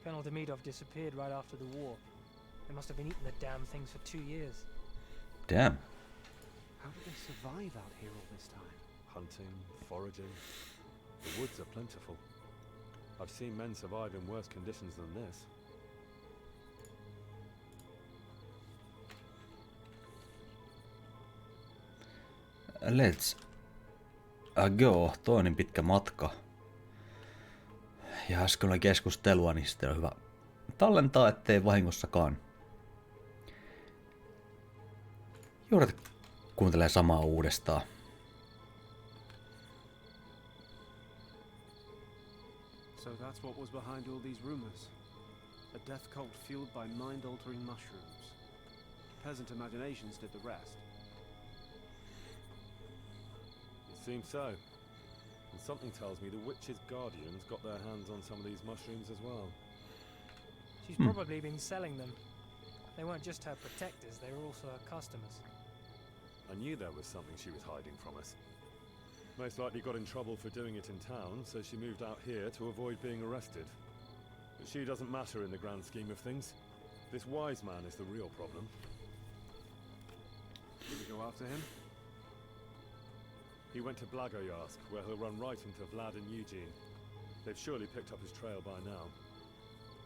Colonel Demidov disappeared right after the war. They must have been eating the damn things for 2 years. Damn. How did they survive out here all this time? Hunting, foraging. The woods are plentiful. I've seen men survive in worse conditions than this. Let's go. Toinen pitkä matka. Ja äsken oli keskustelua, niin sitten on hyvä tallentaa, ettei vahingossakaan juuri kuuntelee samaa uudestaan. So that's what was behind all these rumors. A death cult fueled by mind-altering mushrooms. Peasant imaginations did the rest. It seems so. And something tells me the witch's guardians got their hands on some of these mushrooms as well. She's probably been selling them. They weren't just her protectors, they were also her customers. I knew there was something she was hiding from us. Most likely got in trouble for doing it in town, so she moved out here to avoid being arrested. But she doesn't matter in the grand scheme of things. This wise man is the real problem. Did we go after him? He went to Blagoyarsk, where he'll run right into Vlad and Eugene. They've surely picked up his trail by now.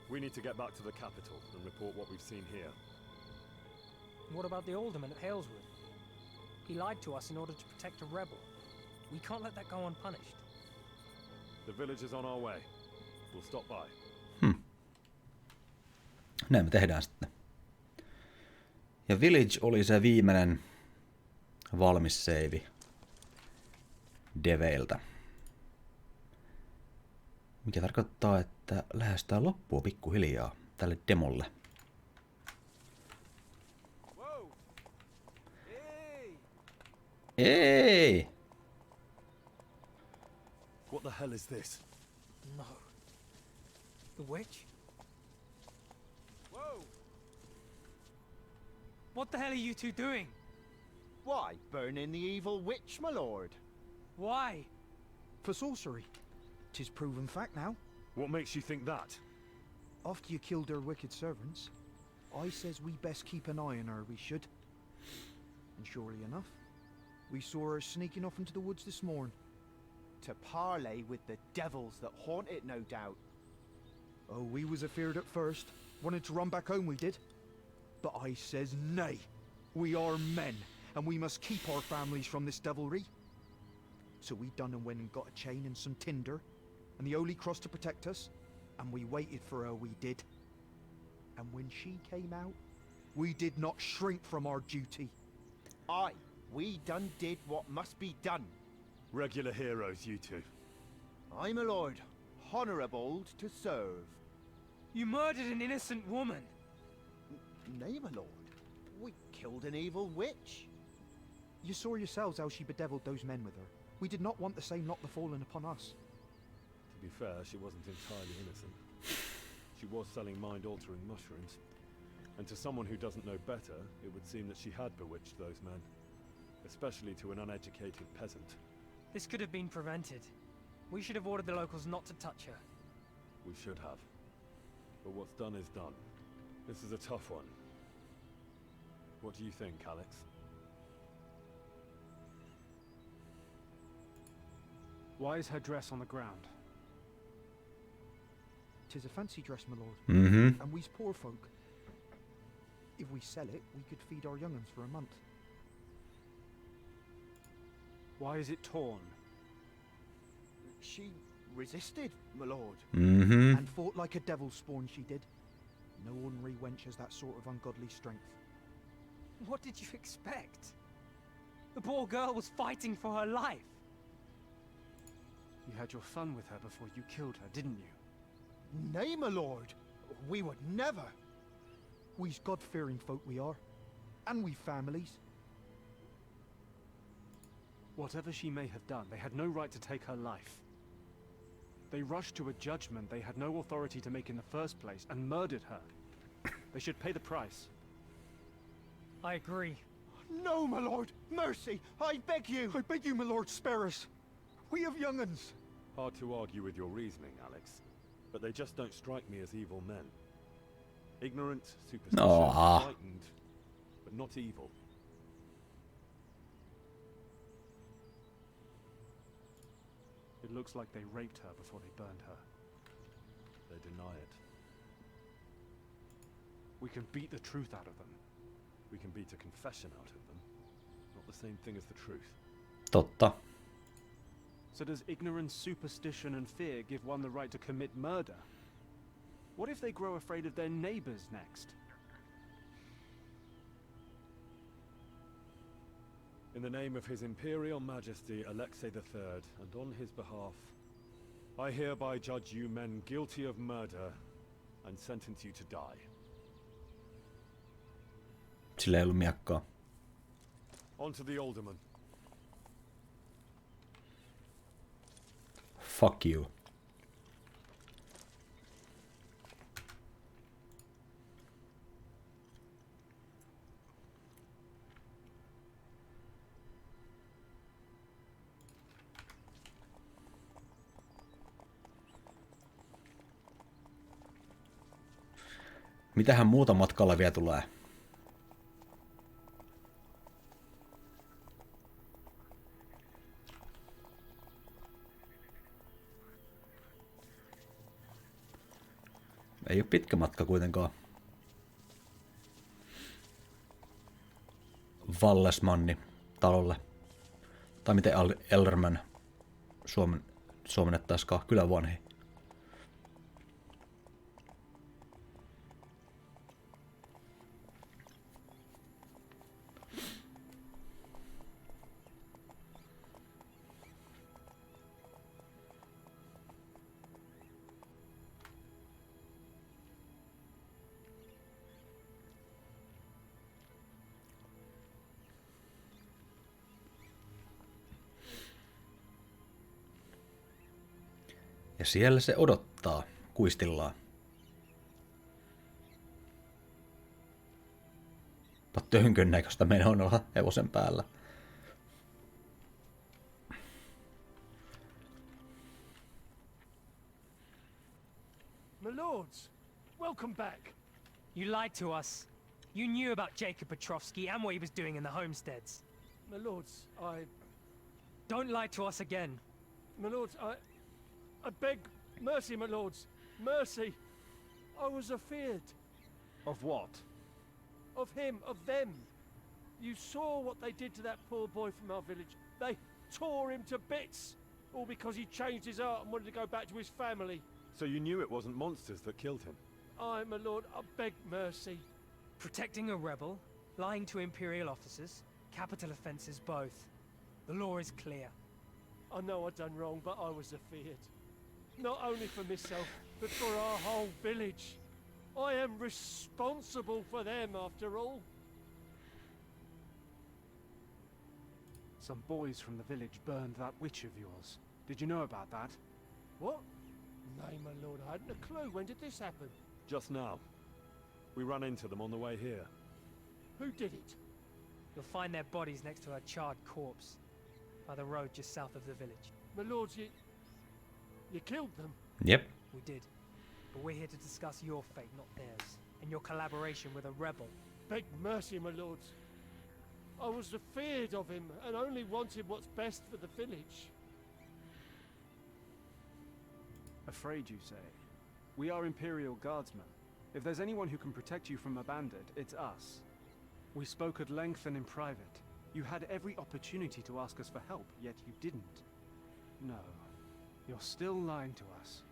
We need to get back to the capital and report what we've seen here. What about the alderman at Haleswood? He lied to us in order to protect a rebel. We can't let that go unpunished. The village is on our way. We'll stop by. Näin me tehdään sitten. Ja Village oli se viimeinen valmis save Deveiltä. Mikä tarkoittaa, että lähestytään loppua pikkuhiljaa tälle demolle. Ei! What the hell is this? No. The witch? Whoa! What the hell are you two doing? Why, burning the evil witch, my lord? Why? For sorcery. 'Tis proven fact now. What makes you think that? After you killed her wicked servants, I says we best keep an eye on her, we should. And surely enough, we saw her sneaking off into the woods this morning. To parley with the devils that haunt it, no doubt. Oh, we was afeared at first. Wanted to run back home, we did. But I says nay. We are men, and we must keep our families from this devilry. So we done and went and got a chain and some tinder, and the holy cross to protect us, and we waited for her, we did. And when she came out, we did not shrink from our duty. Aye, we done did what must be done. Regular heroes, you two. I'm a lord, honourable to serve. You murdered an innocent woman. Nay, my lord, we killed an evil witch. You saw yourselves how she bedeviled those men with her. We did not want the same lot befallen upon us. To be fair, she wasn't entirely innocent. She was selling mind-altering mushrooms. And to someone who doesn't know better, it would seem that she had bewitched those men. Especially to an uneducated peasant. This could have been prevented. We should have ordered the locals not to touch her. We should have. But what's done is done. This is a tough one. What do you think, Alex? Why is her dress on the ground? 'Tis a fancy dress, my lord. Mm-hmm. And we's poor folk. If we sell it, we could feed our young'uns for a month. Why is it torn? She resisted, my lord. Mm-hmm. And fought like a devil spawn, she did. No ordinary wench has that sort of ungodly strength. What did you expect? The poor girl was fighting for her life. You had your fun with her before you killed her, didn't you? Nay, my lord. We would never. We's God-fearing folk we are. And we families. Whatever she may have done, they had no right to take her life. They rushed to a judgment they had no authority to make in the first place and murdered her. They should pay the price. I agree. No, my lord. Mercy, I beg you. I beg you, my lord, spare us. We have young'uns. Hard to argue with your reasoning, Alex, but they just don't strike me as evil men. Ignorant, superstitious, frightened, but not evil. It looks like they raped her before they burned her. They deny it. We can beat the truth out of them. We can beat a confession out of them. Not the same thing as the truth. Totta. So does ignorance, superstition and fear give one the right to commit murder? What if they grow afraid of their neighbors next? In the name of His Imperial Majesty Alexei III, and on his behalf, I hereby judge you men guilty of murder and sentence you to die. Sillä ei ollut miakkaa. On to the alderman. Fuck you. Mitähän muuta matkalla vielä tulee? Ei ole pitkä matka kuitenkaan. Vallesmanni talolle. Tai miten Elderman suomennettaisikaan, kyllä vanhi. Ja siellä se odottaa kuistillaan. Tönkön näköistä meidän olla hevosen päällä. My lords, welcome back. You lied to us. You knew about Jacob Petrovsky and what he was doing in the homesteads. My lords, Don't lie to us again. My lords, I beg mercy, my lords. Mercy. I was afeard. Of what? Of him, of them. You saw what they did to that poor boy from our village. They tore him to bits. All because he changed his heart and wanted to go back to his family. So you knew it wasn't monsters that killed him? I, my lord, I beg mercy. Protecting a rebel, lying to imperial officers, capital offences both. The law is clear. I know I done wrong, but I was afeard. Not only for myself, but for our whole village. I am responsible for them, after all. Some boys from the village burned that witch of yours. Did you know about that? What? Nay, my lord, I hadn't a clue. When did this happen? Just now. We ran into them on the way here. Who did it? You'll find their bodies next to her charred corpse, by the road just south of the village. My lords, you killed them? Yep. We did. But we're here to discuss your fate, not theirs, and your collaboration with a rebel. Beg mercy, my lords. I was afeard of him, and only wanted what's best for the village. Afraid, you say? We are Imperial Guardsmen. If there's anyone who can protect you from a bandit, it's us. We spoke at length and in private. You had every opportunity to ask us for help, yet you didn't. No, you're still lying to us.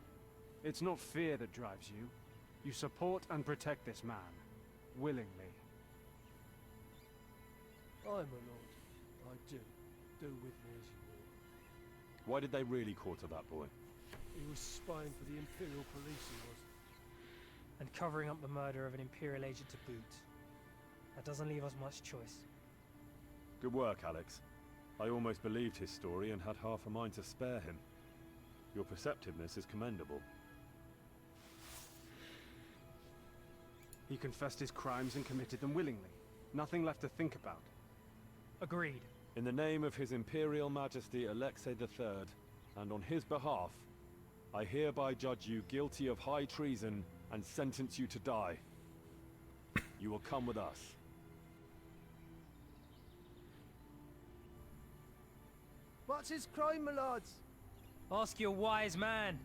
It's not fear that drives you. You support and protect this man. Willingly. Aye, my lord. I do. Do with me as you will. Why did they really quarter that boy? He was spying for the Imperial police, he was. And covering up the murder of an Imperial agent to boot. That doesn't leave us much choice. Good work, Alex. I almost believed his story and had half a mind to spare him. Your perceptiveness is commendable. He confessed his crimes and committed them willingly. Nothing left to think about. Agreed. In the name of His Imperial Majesty Alexei III, and on his behalf, I hereby judge you guilty of high treason and sentence you to die. You will come with us. What's his crime, my lords? Ask your wise man.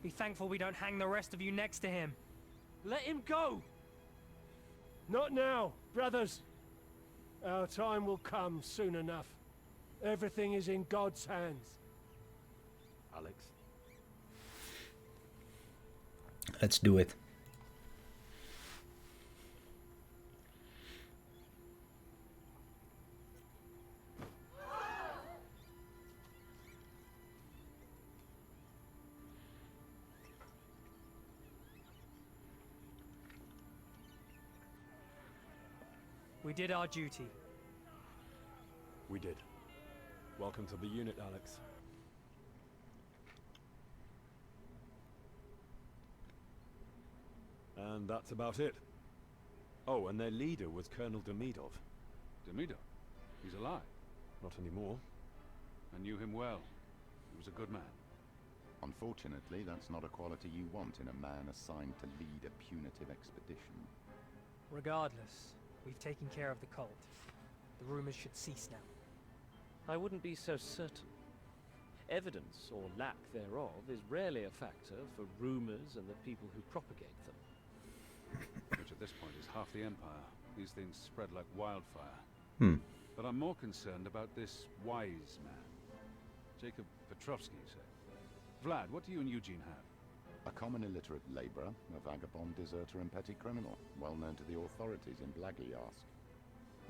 Be thankful we don't hang the rest of you next to him. Let him go! Not now, brothers. Our time will come soon enough. Everything is in God's hands. Alex? Let's do it. We did our duty. We did. Welcome to the unit, Alex. And that's about it. Oh, and their leader was Colonel Demidov. Demidov? He's alive. Not anymore. I knew him well. He was a good man. Unfortunately, that's not a quality you want in a man assigned to lead a punitive expedition. Regardless, we've taken care of the cult. The rumors should cease now. I wouldn't be so certain. Evidence, or lack thereof, is rarely a factor for rumors and the people who propagate them. Which at this point is half the Empire. These things spread like wildfire. But I'm more concerned about this wise man. Jacob Petrovsky, you say? Vlad, what do you and Eugene have? A common illiterate laborer, a vagabond, deserter and petty criminal, well known to the authorities in Blagoyarsk.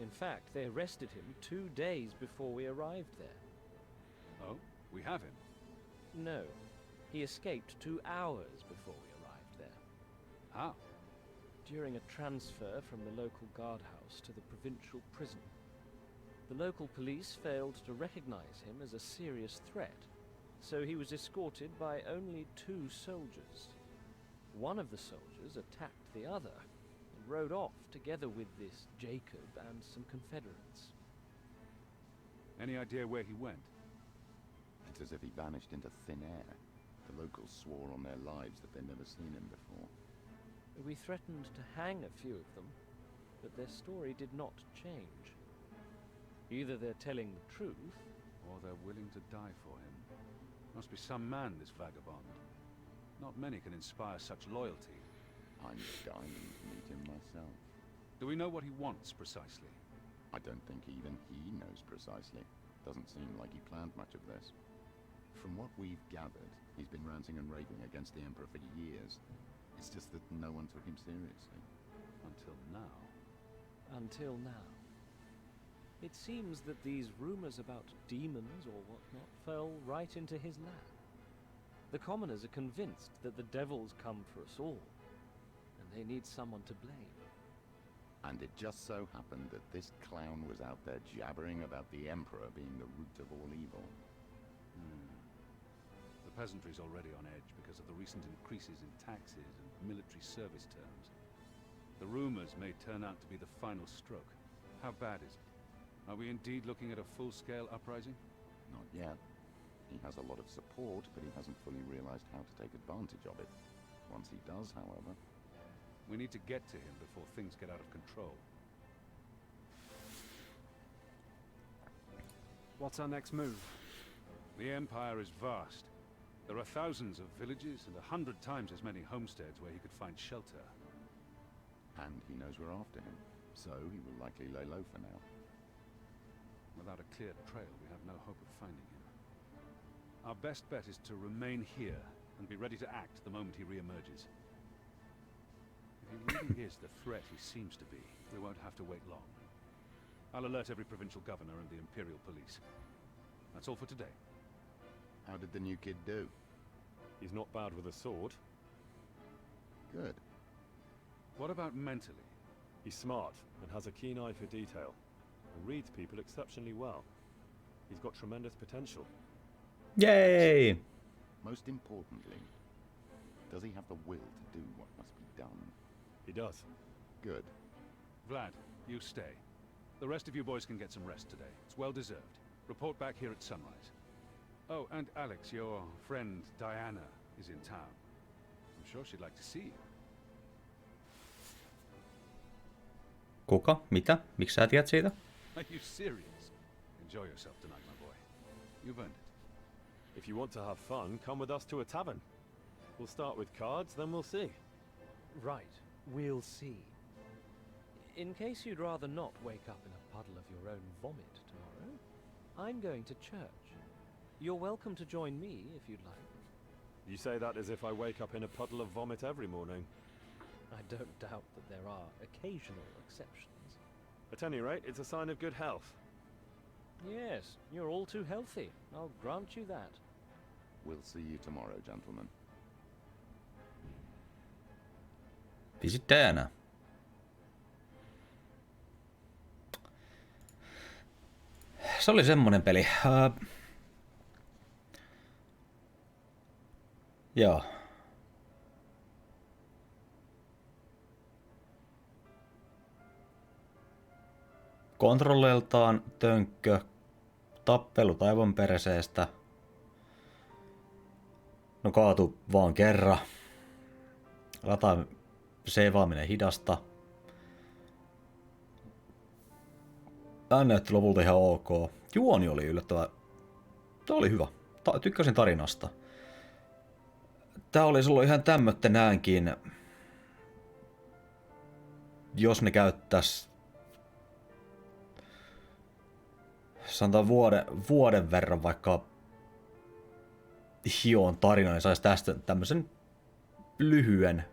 In fact, they arrested him 2 days before we arrived there. Oh, we have him. No, he escaped 2 hours before we arrived there. How? During a transfer from the local guardhouse to the provincial prison. The local police failed to recognize him as a serious threat, so he was escorted by only 2 soldiers. One of the soldiers attacked the other and rode off together with this Jacob and some Confederates. Any idea where he went? It's as if he vanished into thin air. The locals swore on their lives that they'd never seen him before. We threatened to hang a few of them, but their story did not change. Either they're telling the truth, Or they're willing to die for him. Must be some man, this vagabond. Not many can inspire such loyalty. I'm dying to meet him myself. Do we know what he wants, precisely? I don't think even he knows precisely. Doesn't seem like he planned much of this. From what we've gathered, he's been ranting and raving against the Emperor for years. It's just that no one took him seriously. Until now. until now. It seems that these rumors about demons or whatnot fell right into his lap. The commoners are convinced that the devils come for us all, and they need someone to blame. And it just so happened that this clown was out there jabbering about the Emperor being the root of all evil. The peasantry's already on edge because of the recent increases in taxes and military service terms. The rumors may turn out to be the final stroke. How bad is it? Are we indeed looking at a full-scale uprising? Not yet. He has a lot of support, but he hasn't fully realized how to take advantage of it. Once he does, however... We need to get to him before things get out of control. What's our next move? The Empire is vast. There are thousands of villages and 100 times as many homesteads where he could find shelter. And he knows we're after him, so he will likely lay low for now. Without a clear trail, we have no hope of finding him. Our best bet is to remain here and be ready to act the moment he re-emerges. If he really is the threat he seems to be, we won't have to wait long. I'll alert every provincial governor and the Imperial Police. That's all for today. How did the new kid do? He's not bad with a sword. Good. What about mentally? He's smart and has a keen eye for detail, and reads people exceptionally well. He's got tremendous potential. Yay! Most importantly, does he have the will to do what must be done? He does. Good. Vlad, you stay. The rest of you boys can get some rest today. It's well deserved. Report back here at sunrise. Oh, and Alex, your friend Diana is in town. I'm sure she'd like to see you. Kuka? Mitä? Miksi sä tiedät siitä? Are you serious? Enjoy yourself tonight, my boy. You've earned it. If you want to have fun, come with us to a tavern. We'll start with cards, then we'll see. Right, we'll see. In case you'd rather not wake up in a puddle of your own vomit tomorrow, I'm going to church. You're welcome to join me if you'd like. You say that as if I wake up in a puddle of vomit every morning. I don't doubt that there are occasional exceptions. At any rate, it's a sign of good health. Yes, you're all too healthy. I'll grant you that. We'll see you tomorrow, gentlemen. Visit Diana. Se oli semmonen peli. Joo. Kontrolleiltaan tönkkö, tappelu taivon perseestä. No kaatu vaan kerran. Seivaaminen hidasta. Tää näytti lopulta ihan ok. Juoni oli yllättävän. Tää oli hyvä. Tykkäsin tarinasta. Tää olisi ollut ihan tämmöttenäänkin. Jos ne käyttäis sanotaan vuoden verran vaikka hioon tarina, niin saisi tästä tämmösen lyhyen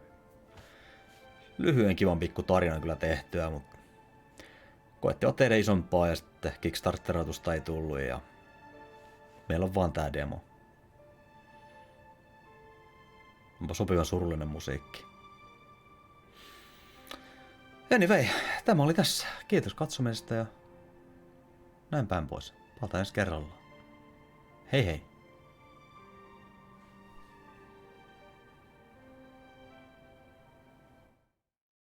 kivan pikku tarinan kyllä tehtyä, mutta koettivat tehdä isompaa ja sitten Kickstarter-rahoitusta ei tullut ja meillä on vaan tää demo. Onpa sopivan surullinen musiikki. Anyway, tämä oli tässä. Kiitos katsomisesta ja näin päin pois. Palataan ensi kerralla. Hei hei!